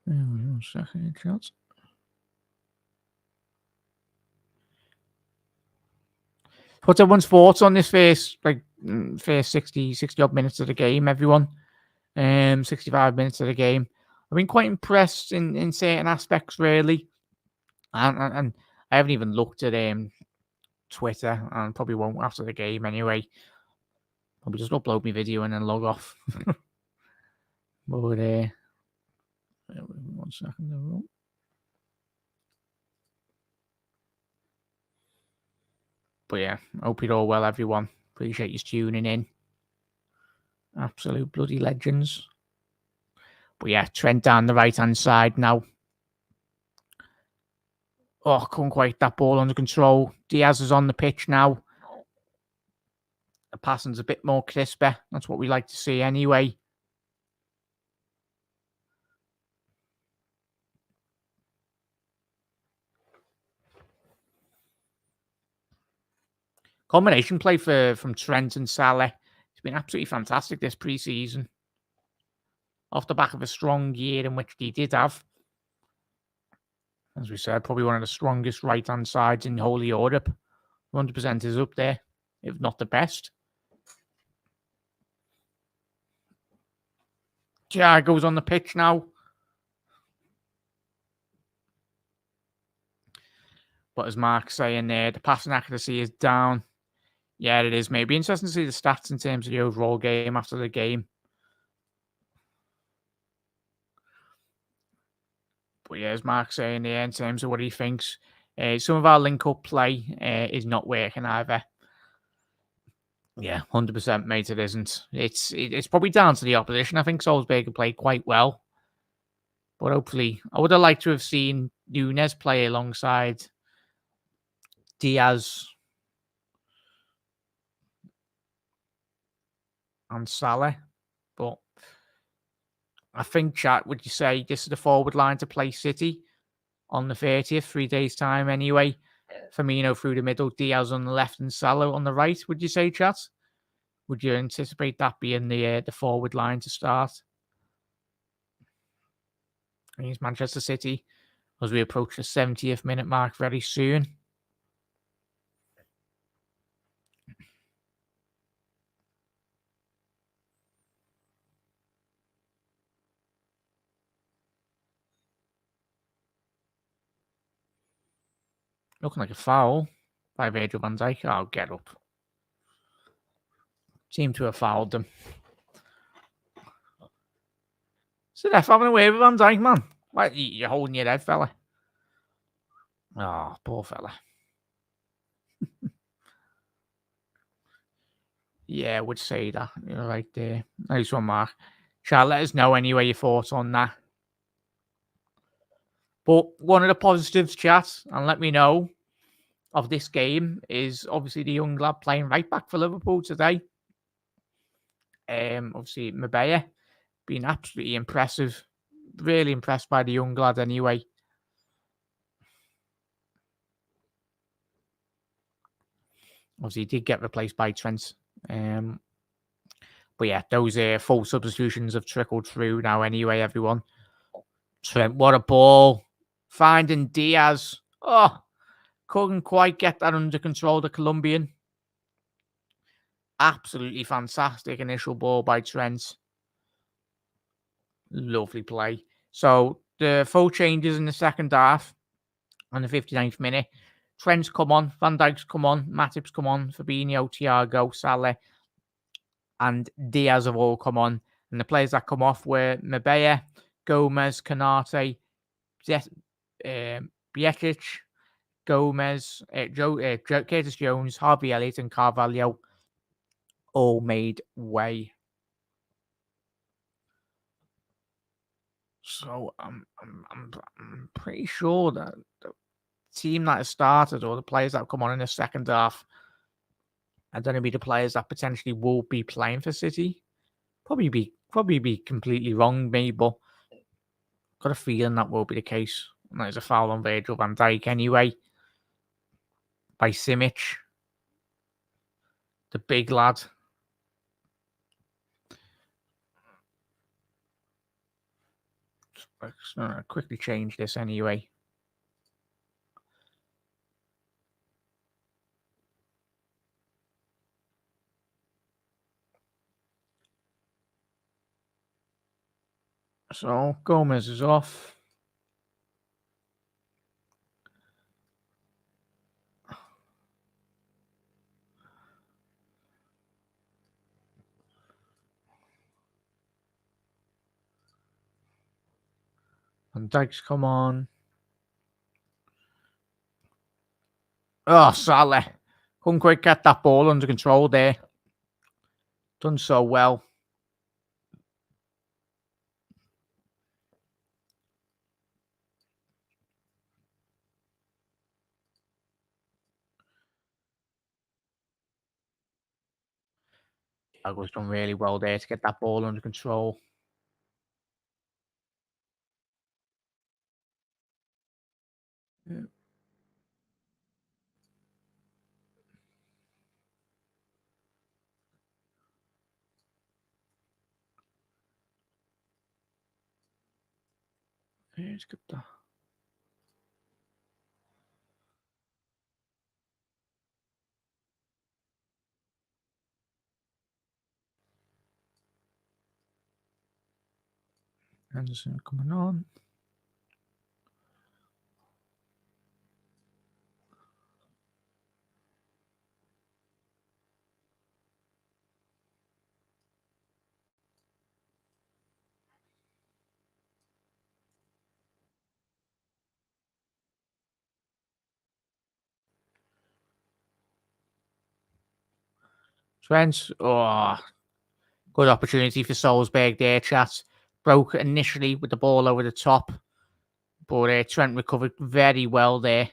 Speaker 1: One second, chat. What's everyone's thoughts on this first 60 odd minutes of the game, everyone? 65 minutes of the game. I've been quite impressed in certain aspects, really. And I haven't even looked at Twitter, and probably won't after the game anyway. Probably just upload my video and then log off. But 1 second. But yeah, hope you're all well, everyone. Appreciate you tuning in. Absolute bloody legends. But yeah, Trent down the right-hand side now. Oh, couldn't quite that ball under control. Diaz is on the pitch now. The passing's a bit more crisper. That's what we like to see anyway. Combination play from Trent and Salah. It's been absolutely fantastic this pre-season. Off the back of a strong year in which he did have. As we said, probably one of the strongest right-hand sides in the whole of Europe. 100% is up there, if not the best. Thiago's on the pitch now. But as Mark's saying there, the passing accuracy is down. Yeah, it is, mate. It'd be interesting to see the stats in terms of the overall game after the game. But yeah, as Mark's saying there, in terms of what he thinks, some of our link-up play is not working either. Yeah, 100%, mate, it isn't. It's probably down to the opposition. I think Salzburg have played quite well. But hopefully, I would have liked to have seen Nunez play alongside Diaz and Salah. But I think, chat, would you say this is the forward line to play City on the 30th, 3 days' time anyway? Firmino through the middle, Diaz on the left, and Salah on the right, would you say, chat? Would you anticipate that being the forward line to start against Manchester City as we approach the 70th minute mark very soon? Looking like a foul by Virgil van Dijk. I'll get up. Seem to have fouled them. So they're having away with Van Dijk, man. Why you're holding your head, fella? Oh, poor fella. Yeah, I would say that. You're right there. Nice one, Mark. Shall let us know anyway your thoughts on that. But one of the positives, chat, and let me know, of this game is obviously the young lad playing right back for Liverpool today. Obviously, Mabea being absolutely impressive. Really impressed by the young lad anyway. Obviously, he did get replaced by Trent. But yeah, those full substitutions have trickled through now anyway, everyone. Trent, what a ball. Finding Diaz. Oh, couldn't quite get that under control, the Colombian. Absolutely fantastic initial ball by Trent. Lovely play. So the full changes in the second half on the 59th minute. Trent's come on, Van Dijk's come on, Matip's come on, Fabinho, Thiago, Salah, and Diaz have all come on. And the players that come off were Mabea, Gomez, Canate, Bietic, Gomez, Curtis Jones, Harvey Elliott, and Carvalho all made way. So I'm pretty sure that the team that has started or the players that have come on in the second half are going to be the players that potentially will be playing for City. Probably be completely wrong, maybe, but got a feeling that will be the case. And there's a foul on Virgil van Dijk anyway by Simic, the big lad. Let's quickly change this anyway. So Gomez is off. Van Dijk's come on. Oh, Salah. Couldn't quite get that ball under control there. Done so well. Thiago's done really well there to get that ball under control. Yeah. Here's good that. Anderson coming on. Trent, oh, good opportunity for Salzburg there, chat. Broke initially with the ball over the top, but Trent recovered very well there.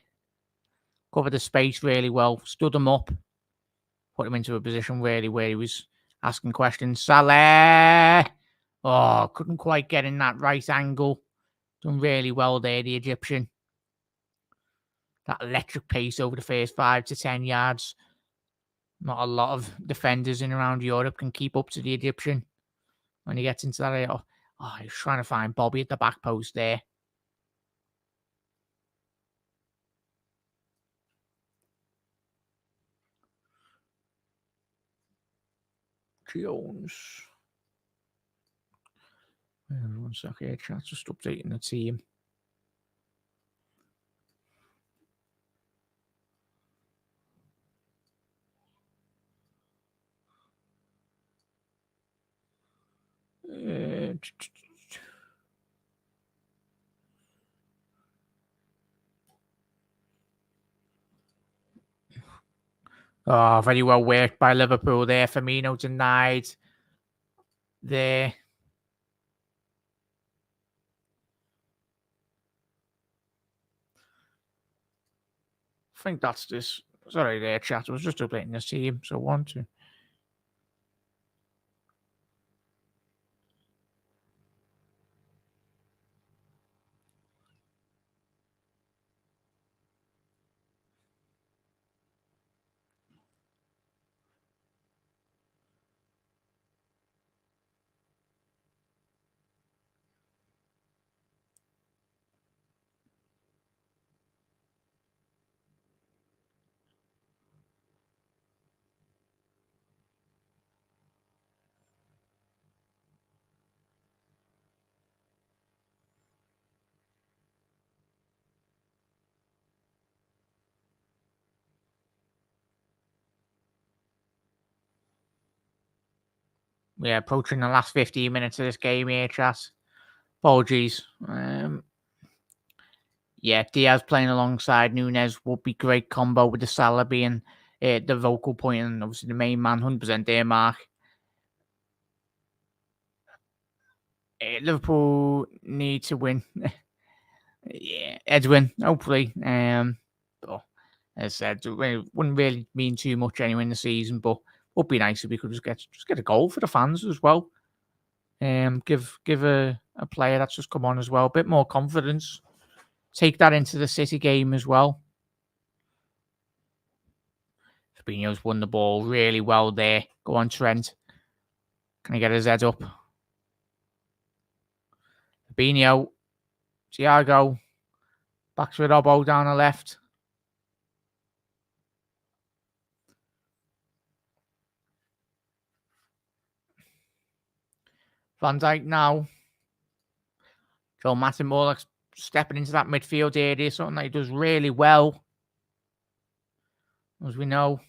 Speaker 1: Covered the space really well, stood him up, put him into a position really where he was asking questions. Salah! Oh, couldn't quite get in that right angle. Done really well there, the Egyptian. That electric pace over the first 5 to 10 yards. Not a lot of defenders in around Europe can keep up to the Egyptian. When he gets into that area, he's trying to find Bobby at the back post there. Jones. 1 sec here, chat. Just updating the team. Very well worked by Liverpool there. Firmino denied there. I think that's this. Sorry there, chat. I was just updating this team. So 1, 2. Yeah, approaching the last 15 minutes of this game here, chat. Apologies. Yeah, Diaz playing alongside Nunez would be great combo with the Salah being the vocal point and obviously the main man, 100% there, Mark. Liverpool need to win. Yeah, Edwin, hopefully. But as I said, it wouldn't really mean too much anyway in the season, but would be nice if we could just get a goal for the fans as well. Give a player that's just come on as well a bit more confidence. Take that into the City game as well. Fabinho's won the ball really well there. Go on, Trent. Can he get his head up? Fabinho. Thiago. Back to Robbo down the left. Van Dijk now. Joel Matip more like stepping into that midfield area, something that he does really well, as we know.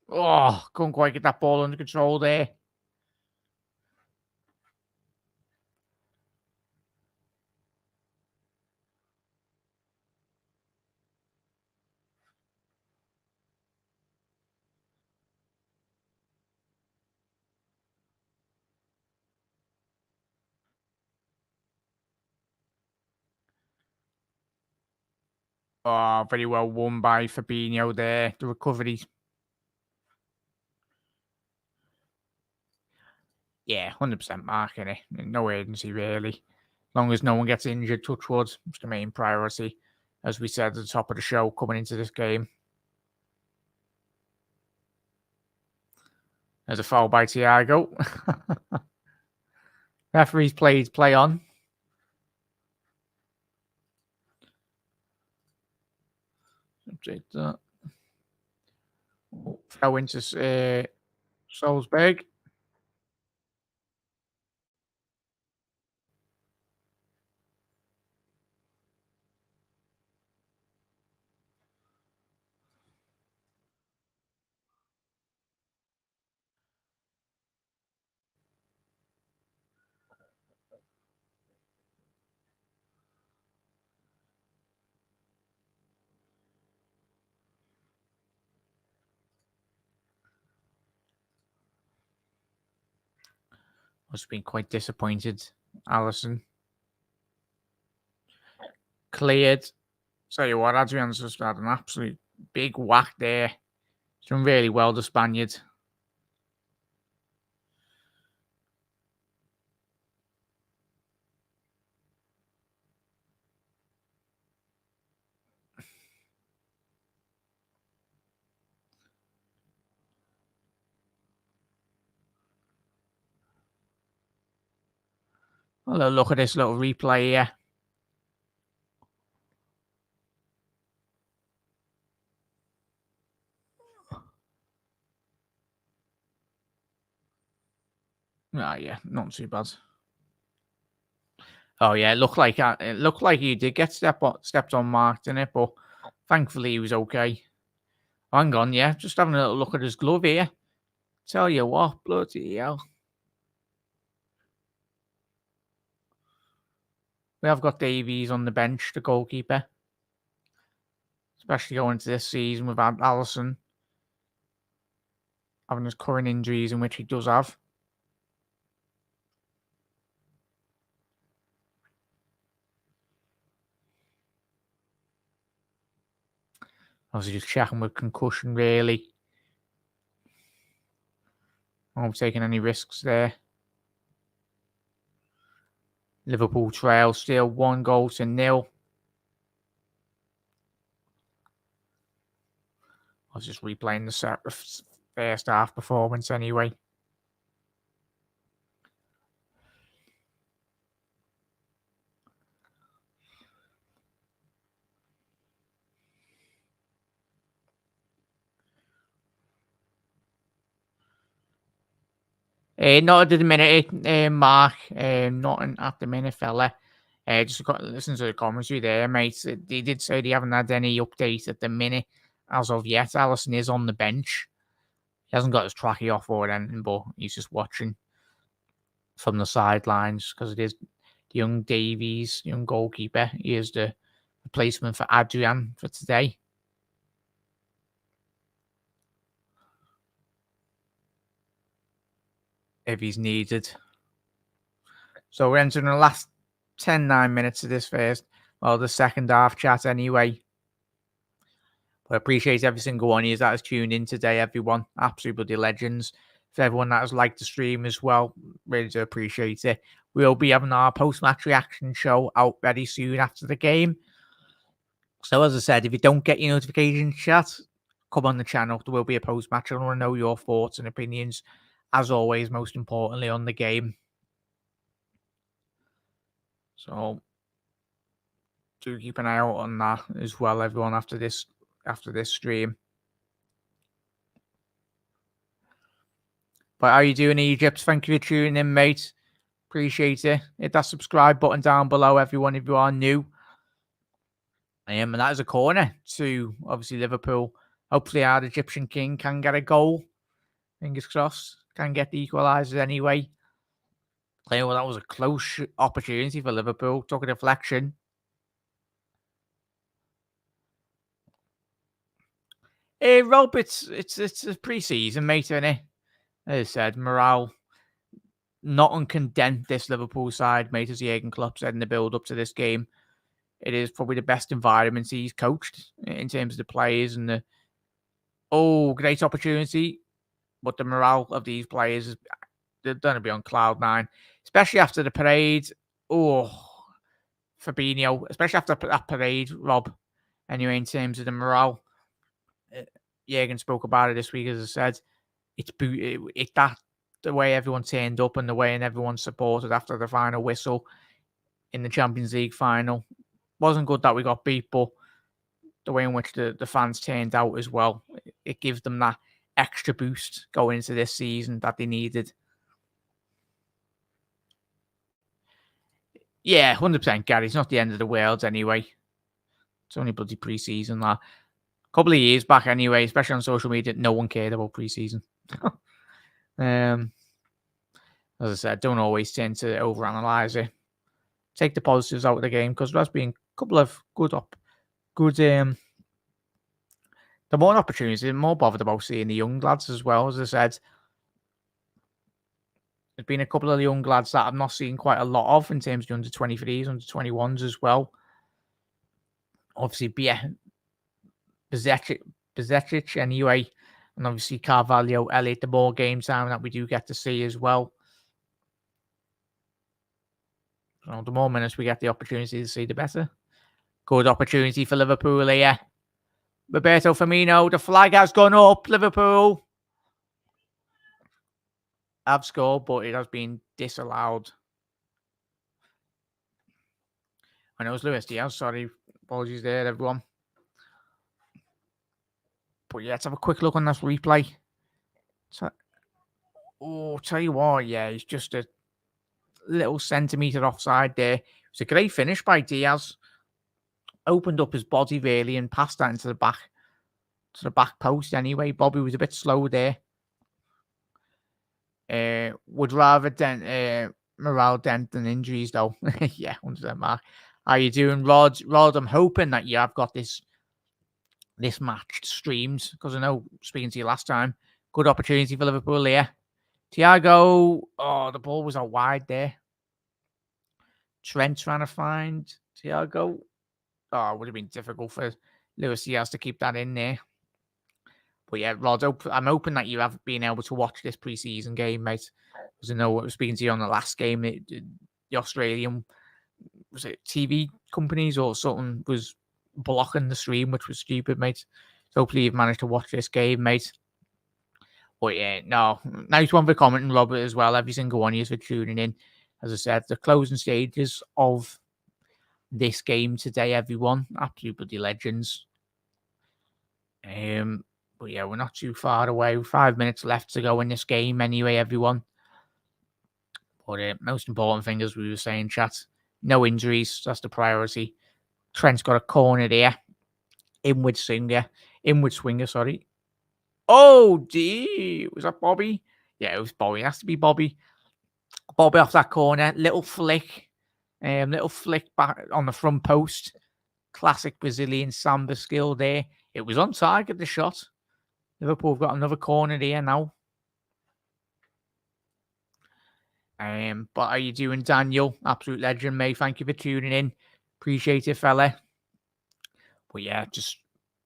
Speaker 1: Oh, couldn't quite get that ball under control there. Oh, very well won by Fabinho there. The recovery. Yeah, 100% marking it. No agency, really. As long as no one gets injured, touch wood, it's the main priority. As we said at the top of the show, coming into this game. There's a foul by Thiago. Referee's play on. Update that. Throw into Salzburg. Must have been quite disappointed. Alisson. Cleared. Tell you what, Adrian's just had an absolute big whack there. He's done really well, the Spaniard. Well, look at this little replay here. Ah, yeah, not too bad. Oh yeah, it looked like he did get stepped on marked, didn't it? But thankfully he was okay. Hang on, yeah, just having a little look at his glove here. Tell you what, bloody hell. We have got Davies on the bench, the goalkeeper. Especially going into this season with Alisson having his current injuries, in which he does have. Obviously, just checking with concussion, really. I won't be taking any risks there. Liverpool trail still 1-0. I was just replaying the first half performance anyway. Not at the minute, Mark. Not at the minute, fella. Just listen to the commentary there, mate. They did say they haven't had any update at the minute as of yet. Alisson is on the bench. He hasn't got his trackie off or anything, but he's just watching from the sidelines because it is young Davies, young goalkeeper. He is the replacement for Adrian for today. If he's needed. So we're entering the last 9 minutes of this the second half chat anyway. But I appreciate every single one of you that has tuned in today, everyone. Absolute bloody legends. For everyone that has liked the stream as well, really do appreciate it. We'll be having our post-match reaction show out very soon after the game. So as I said, if you don't get your notification chat, come on the channel. There will be a post-match. I want to know your thoughts and opinions, as always, most importantly, on the game. So do keep an eye out on that as well, everyone, after this stream. But how you doing, Egypt? Thank you for tuning in, mate. Appreciate it. Hit that subscribe button down below, everyone, if you are new. And that is a corner to, obviously, Liverpool. Hopefully our Egyptian king can get a goal. Fingers crossed. Can get the equaliser anyway. Well, that was a close opportunity for Liverpool. Took a deflection. Hey, Rob, it's a pre-season, mate, isn't it? As I said, morale not uncondemned this Liverpool side, mate, as Jurgen Klopp said in the build-up to this game. It is probably the best environment he's coached in terms of the players and the great opportunity. But the morale of these players is they're going to be on cloud nine, especially after the parade. Fabinho, especially after that parade, Rob. Anyway, in terms of the morale, Jurgen spoke about it this week, as I said. The way everyone turned up and the way everyone supported after the final whistle in the Champions League final. Wasn't good that we got beat, but the way in which the fans turned out as well, it gives them that extra boost going into this season that they needed. Yeah, 100%, Gary. It's not the end of the world anyway. It's only bloody pre-season. A couple of years back anyway, especially on social media, no one cared about pre-season. As I said, don't always tend to overanalyze it. Take the positives out of the game because there has been a couple of the more opportunities, I'm more bothered about seeing the young lads as well. As I said, There's been a couple of young lads that I've not seen quite a lot of in terms of under 23s, under 21s as well. Obviously, Bezetic anyway, and obviously Carvalho, Elliott, the more game time that we do get to see as well. So the more minutes we get the opportunity to see, the better. Good opportunity for Liverpool here. Roberto Firmino, the flag has gone up. Liverpool have scored, but it has been disallowed. I know it's Luis Diaz. Sorry, apologies there, everyone. But yeah, let's have a quick look on this replay. Tell you what, yeah, he's just a little centimetre offside there. It was a great finish by Diaz. Opened up his body really and passed that into the back post anyway. Bobby was a bit slow there. Would rather morale dent than injuries though. Yeah, 100% Mark. How you doing, Rod? Rod, I'm hoping that you have got this match streamed because I know speaking to you last time, good opportunity for Liverpool here. Thiago, the ball was out wide there. Trent trying to find Thiago. It would have been difficult for Luis Diaz to keep that in there. But yeah, Rod, I'm hoping that you have been able to watch this preseason game, mate. Because I know I was speaking to you on the last game, the Australian, was it TV companies or something, was blocking the stream, which was stupid, mate. So hopefully you've managed to watch this game, mate. But yeah, no, nice one for commenting, Robert, as well. Every single one of you for tuning in. As I said, the closing stages of this game today, everyone. Absolute bloody legends. But yeah, we're not too far away. 5 minutes left to go in this game anyway, everyone. But most important thing, as we were saying, chat, no injuries. That's the priority. Trent's got a corner there. Inward swinger, sorry. Oh, dear. Was that Bobby? Yeah, it was Bobby. It has to be Bobby. Bobby off that corner. Little flick back on the front post. Classic Brazilian samba skill there. It was on target, the shot. Liverpool have got another corner here now. But how you doing, Daniel? Absolute legend, mate. Thank you for tuning in. Appreciate it, fella. But yeah, just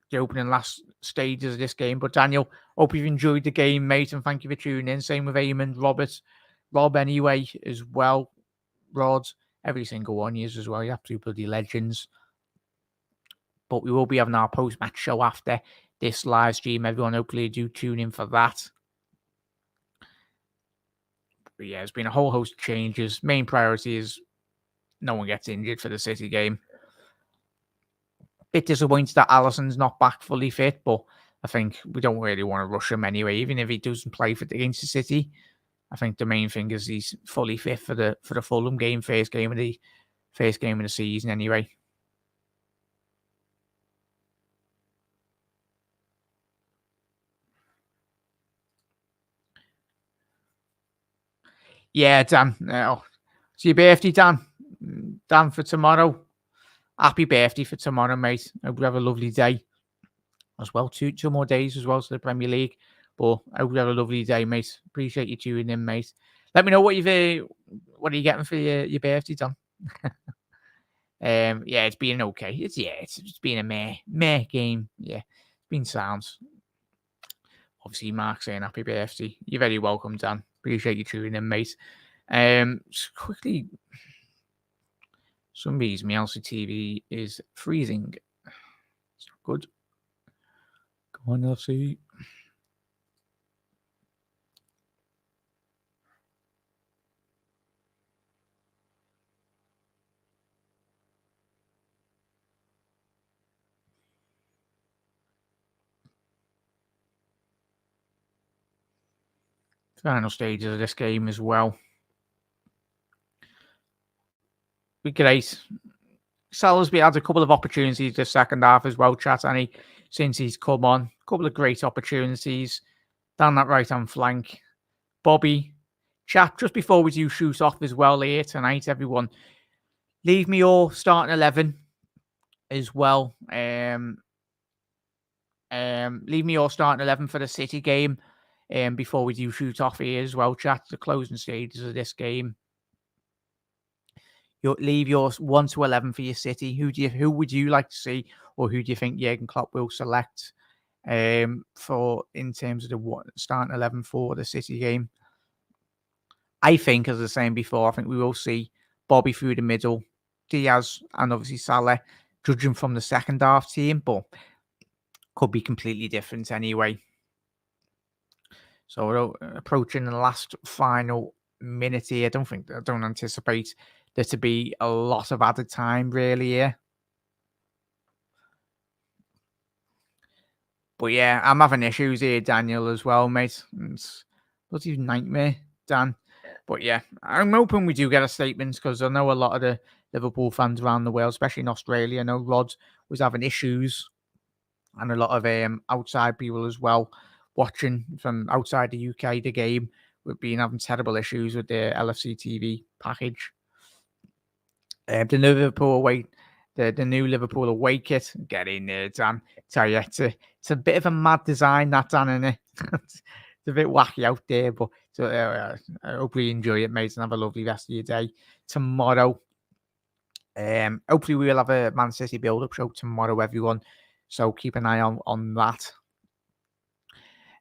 Speaker 1: the opening last stages of this game. But Daniel, hope you've enjoyed the game, mate, and thank you for tuning in. Same with Eamon, Rob anyway, as well. Rod, every single one of you as well. You're absolute bloody legends. But we will be having our post-match show after this live stream. Everyone, hopefully do tune in for that. But yeah, there's been a whole host of changes. Main priority is no one gets injured for the City game. Bit disappointed that Alisson's not back fully fit, but I think we don't really want to rush him anyway. Even if he doesn't play against the City, I think the main thing is he's fully fit for the Fulham game, first game of the season anyway. Yeah, Dan. It's your birthday, Dan. Dan, for tomorrow. Happy birthday for tomorrow, mate. Hope you have a lovely day as well. Two more days as well to the Premier League. But I hope you have a lovely day, mate. Appreciate you tuning in, mate. Let me know what are you getting for your birthday, Dan? Yeah, it's been okay. It's been a meh game. Yeah, it's been sounds. Obviously, Mark saying happy birthday. You're very welcome, Dan. Appreciate you tuning in, mate. Just quickly, some reason my LCTV is freezing. It's not good. Go on, LC. Final stages of this game as well. Be great. Salzburg had a couple of opportunities the second half as well, chat, and since he's come on. A couple of great opportunities down that right-hand flank. Bobby, chat, just before we do shoot off as well here tonight, everyone, leave me your starting 11 as well. Leave me your starting 11 for the City game. before we do shoot off here as well, chat, the closing stages of this game. You'll leave yours 1 to 11 for your City. Who would you like to see, or who do you think Jurgen Klopp will select for in terms of the starting 11 for the City game? I think, as I was saying before, I think we will see Bobby through the middle, Diaz, and obviously Salah, judging from the second half team, but could be completely different anyway. So we're approaching the last final minute here. I don't anticipate there to be a lot of added time really here. But yeah, I'm having issues here, Daniel, as well, mate. It's bloody nightmare, Dan. But yeah, I'm hoping we do get a statement because I know a lot of the Liverpool fans around the world, especially in Australia, I know Rod was having issues, and a lot of outside people as well watching from outside the UK the game. We've been having terrible issues with the LFC TV package. The new Liverpool away kit. Get in there, Dan. Tell you, it's a bit of a mad design, that, Dan, isn't it? It's a bit wacky out there, but I hope you enjoy it, mate, and have a lovely rest of your day. Tomorrow, hopefully we will have a Man City build-up show tomorrow, everyone. So keep an eye on that.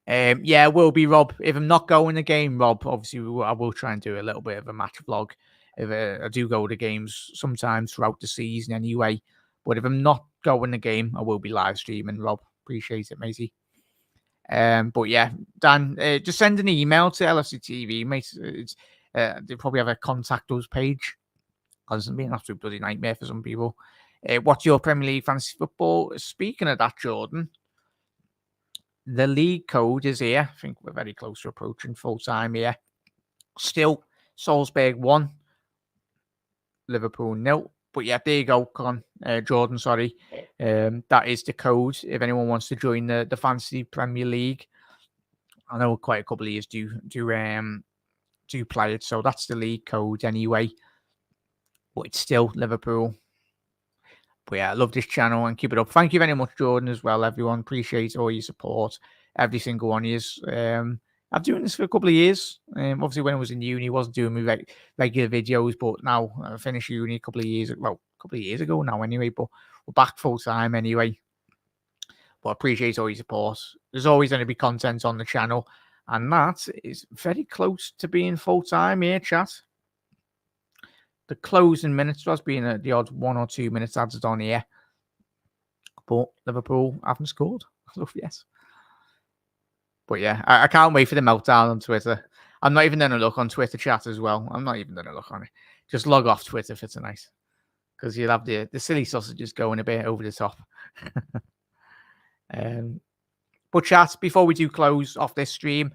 Speaker 1: Yeah, will be, Rob. If I'm not going the game, Rob, obviously I will try and do a little bit of a match vlog. If I do go to games sometimes throughout the season anyway. But if I'm not going the game, I will be live streaming, Rob. Appreciate it, matey. But yeah, Dan, just send an email to LFC TV, mate. They probably have a contact us page. Because it's been an absolute bloody nightmare for some people. What's your Premier League fantasy football? Speaking of that, Jordan, the league code is here. I think we're very close to approaching full time here. Still, Salzburg 1, Liverpool 0. But yeah, there you go, Jordan, sorry. That is the code if anyone wants to join the Fantasy Premier League. I know quite a couple of years do play it, so that's the league code anyway. But it's still Liverpool. But yeah, I love this channel and keep it up. Thank you very much, Jordan, as well, everyone. Appreciate all your support. Every single one of you. I've doing this for a couple of years. Obviously, when I was in uni, I wasn't doing my regular videos, but now I finished uni a couple of years ago now anyway, but we're back full time anyway. But I appreciate all your support. There's always going to be content on the channel, and that is very close to being full time here, chat. The closing minutes does being the odd 1 or 2 minutes added on here. But Liverpool haven't scored. Yes. But yeah, I can't wait for the meltdown on Twitter. I'm not even going to look on Twitter chat as well. I'm not even going to look on it. Just log off Twitter for tonight. Because you'll have the silly sausages going a bit over the top. But chat, before we do close off this stream,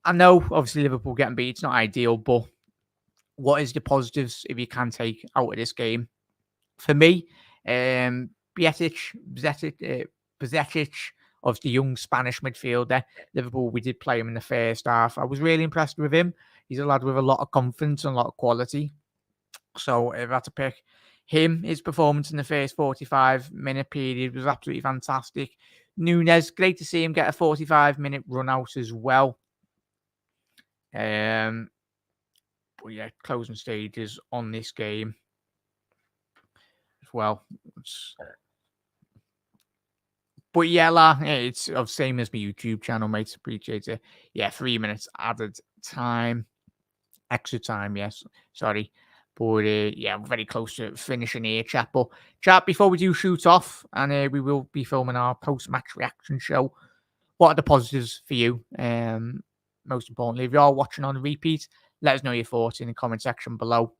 Speaker 1: I know obviously Liverpool getting beat, it's not ideal, but what is the positives if you can take out of this game? For me, Bezetic of the young Spanish midfielder. Liverpool, we did play him in the first half. I was really impressed with him. He's a lad with a lot of confidence and a lot of quality. So if I had to pick him, his performance in the first 45-minute period was absolutely fantastic. Nunez, great to see him get a 45-minute run out as well. But yeah, closing stages on this game as well. But yeah, it's the same as my YouTube channel, mate. Appreciate it. Yeah, 3 minutes added time. Extra time, yes. Sorry. But yeah, we're very close to finishing here, chat. But chat, before we do shoot off, and we will be filming our post-match reaction show, what are the positives for you? Most importantly, if you are watching on repeat, let us know your thoughts in the comment section below.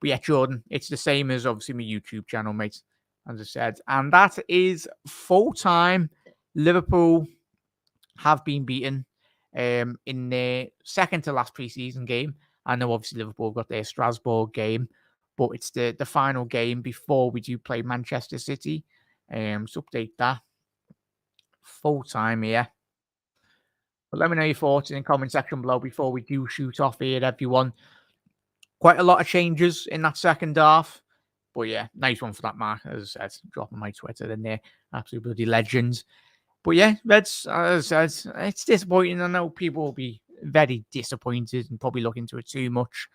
Speaker 1: But yeah, Jordan, it's the same as obviously my YouTube channel, mate, as I said. And that is full time. Liverpool have been beaten in their second to last preseason game. I know obviously Liverpool got their Strasbourg game, but it's the final game before we do play Manchester City. So update that. Full time here. But let me know your thoughts in the comment section below before we do shoot off here, everyone. Quite a lot of changes in that second half. But yeah, nice one for that, Mark. As I said, dropping my Twitter in there. Absolute bloody legends. But yeah, Reds, as I said, it's disappointing. I know people will be very disappointed and probably look into it too much.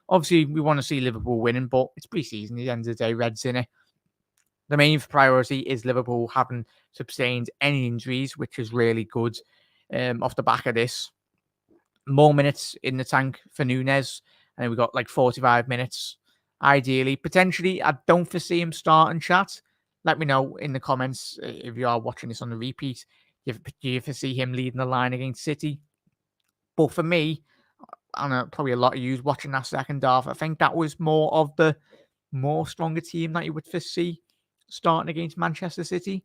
Speaker 1: Obviously, we want to see Liverpool winning, but it's pre-season. At the end of the day, Reds in it. The main priority is Liverpool haven't sustained any injuries, which is really good. Off the back of this, more minutes in the tank for Nunez, and we've got like 45 minutes. Ideally, potentially, I don't foresee him starting. Chat. Let me know in the comments if you are watching this on the repeat. Do you foresee him leading the line against City? But for me, and probably a lot of you watching that second half, I think that was more of the more stronger team that you would foresee starting against Manchester City.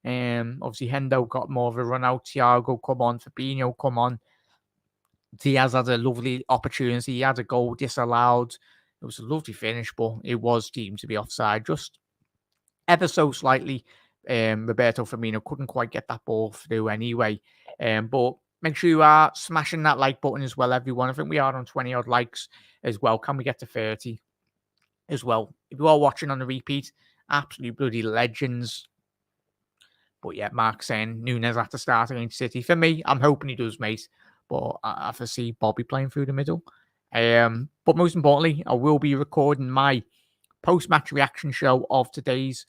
Speaker 1: Obviously Hendo got more of a run out. Thiago come on, Fabinho come on. Diaz had a lovely opportunity. He had a goal disallowed. It was a lovely finish, but it was deemed to be offside just ever so slightly. Roberto Firmino couldn't quite get that ball through anyway. But make sure you are smashing that like button as well, everyone. I think we are on 20 odd likes as well. Can we get to 30 as well? If you are watching on the repeat, absolute bloody legends. But yeah, Mark saying Nunez have to start against City. For me, I'm hoping he does, mate. But I foresee Bobby playing through the middle. But most importantly, I will be recording my post-match reaction show of today's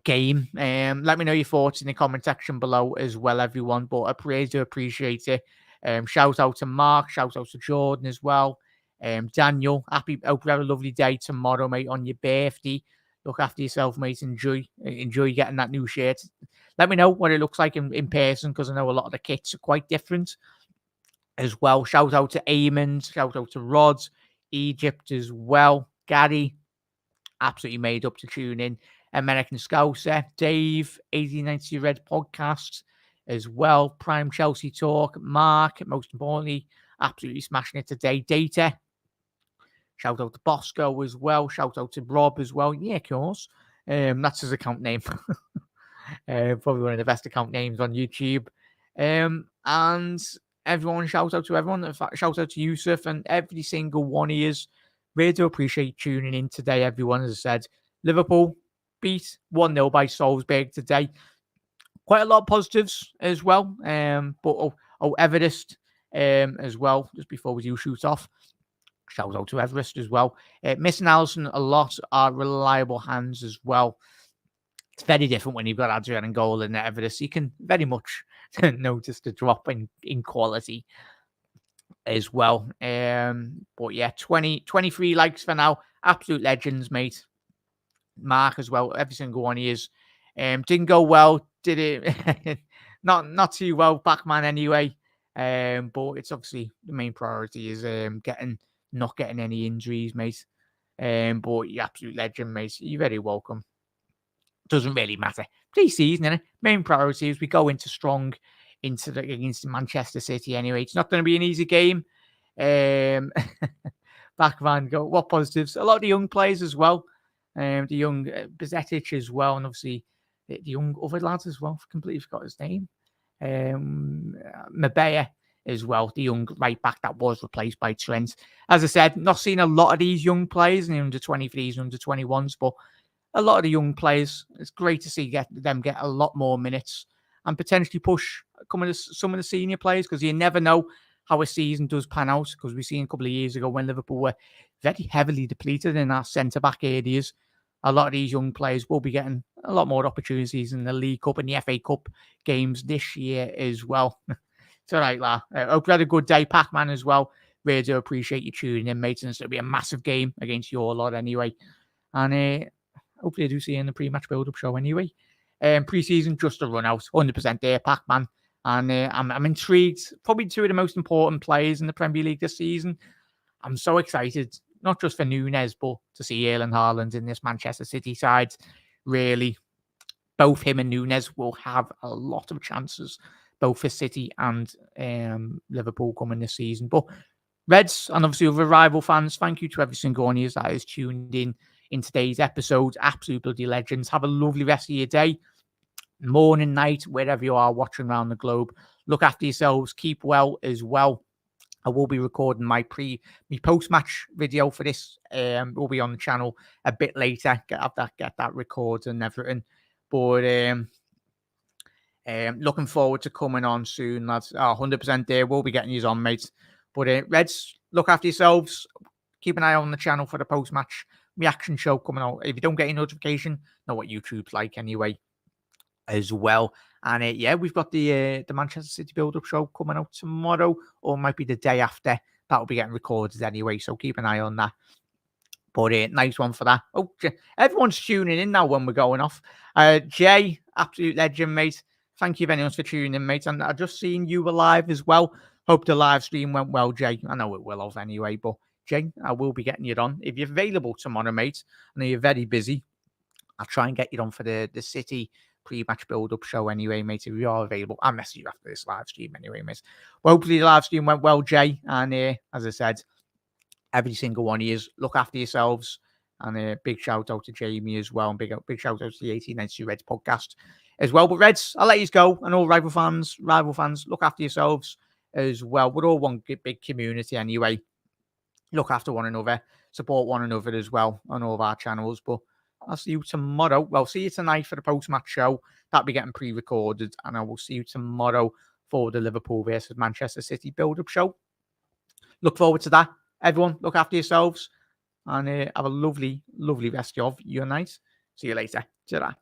Speaker 1: game. Let me know your thoughts in the comment section below as well, everyone. But I really do appreciate it. Shout out to Mark, shout out to Jordan as well. Daniel, hope you have a lovely day tomorrow, mate, on your birthday. Look after yourself, mate. Enjoy getting that new shirt. Let me know what it looks like in person, because I know a lot of the kits are quite different as well. Shout out to Eamon, shout out to Rod, Egypt as well. Gary, absolutely made up to tune in. American Scouser, Dave, 1890 Red Podcast as well. Prime Chelsea Talk, Mark, most importantly, absolutely smashing it today. Data, shout out to Bosco as well. Shout out to Rob as well. Yeah, of course. That's his account name. Probably one of the best account names on YouTube. And everyone, shout out to everyone. In fact, shout out to Yusuf and every single one of you. Really do appreciate tuning in today, everyone. As I said, Liverpool beat 1-0 by Salzburg today. Quite a lot of positives as well. But Everest as well, just before we do shoot off. Shout out to Everest as well. Missing Alisson a lot are reliable hands as well. It's very different when you've got Adrian and goal in Everest. You can very much notice the drop in quality as well. But yeah, 23 likes for now. Absolute legends, mate. Mark as well. Every single one he is. Didn't go well. Did it not too well, Pac-Man anyway. But it's obviously the main priority is not getting any injuries, mate. But you're absolute legend, mate. You're very welcome. Doesn't really matter. Pre-season, innit? Main priority is we go into strong against Manchester City anyway. It's not going to be an easy game. Backman, go. What positives? A lot of the young players as well. The young Bezetic as well, and obviously the young other lads as well. Completely forgot his name. Mabea as well, the young right back that was replaced by Trent. As I said, not seen a lot of these young players in the under 23s and under 21s, but a lot of the young players, it's great to see them get a lot more minutes and potentially push some of the senior players, because you never know how a season does pan out, because we've seen a couple of years ago when Liverpool were very heavily depleted in our centre-back areas. A lot of these young players will be getting a lot more opportunities in the League Cup and the FA Cup games this year as well. It's all right, La. Hope you had a good day, Pac-Man, as well. Really do appreciate you tuning in, mate. And it's going to be a massive game against your lot anyway. And hopefully I do see you in the pre-match build-up show anyway. Pre-season, just a run-out. 100% there, Pac-Man. And I'm intrigued. Probably two of the most important players in the Premier League this season. I'm so excited, not just for Nunez, but to see Erling Haaland in this Manchester City side. Really, both him and Nunez will have a lot of chances, both for City and Liverpool coming this season. But Reds, and obviously other rival fans, thank you to every single one of you that is tuned in today's episode. Absolute bloody legends. Have a lovely rest of your day, morning, night, wherever you are watching around the globe. Look after yourselves. Keep well as well. I will be recording my post-match video for this. Will be on the channel a bit later. Get that recorded and everything. But Looking forward to coming on soon, lads. 100% there. We'll be getting you on, mates. But Reds, look after yourselves. Keep an eye on the channel for the post-match reaction show coming out. If you don't get a notification, know what YouTube's like anyway as well. And yeah, we've got the Manchester City build-up show coming out tomorrow, or it might be the day after. That'll be getting recorded anyway, so keep an eye on that. But nice one for that. Oh, everyone's tuning in now when we're going off. Jay, absolute legend, mate. Thank you very much for tuning in, mate. And I just seen you were live as well. Hope the live stream went well, Jay. I know it will have anyway, but Jay, I will be getting you on. If you're available tomorrow, mate, I know you're very busy, I'll try and get you on for the City pre-match build-up show anyway, mate. If you are available, I'll message you after this live stream anyway, mate. Well, hopefully the live stream went well, Jay. And as I said, every single one of you, look after yourselves. And a big shout out to Jamie as well. And big shout out to the 1892 Reds podcast as well. But Reds, I'll let you go. And all rival fans, look after yourselves as well. We're all one big community anyway. Look after one another, support one another as well on all of our channels. But I'll see you tomorrow. Well, see you tonight for the post-match show. That'll be getting pre-recorded. And I will see you tomorrow for the Liverpool versus Manchester City build-up show. Look forward to that. Everyone, look after yourselves. And have a lovely, lovely rest of your night. See you later. Ta-ra.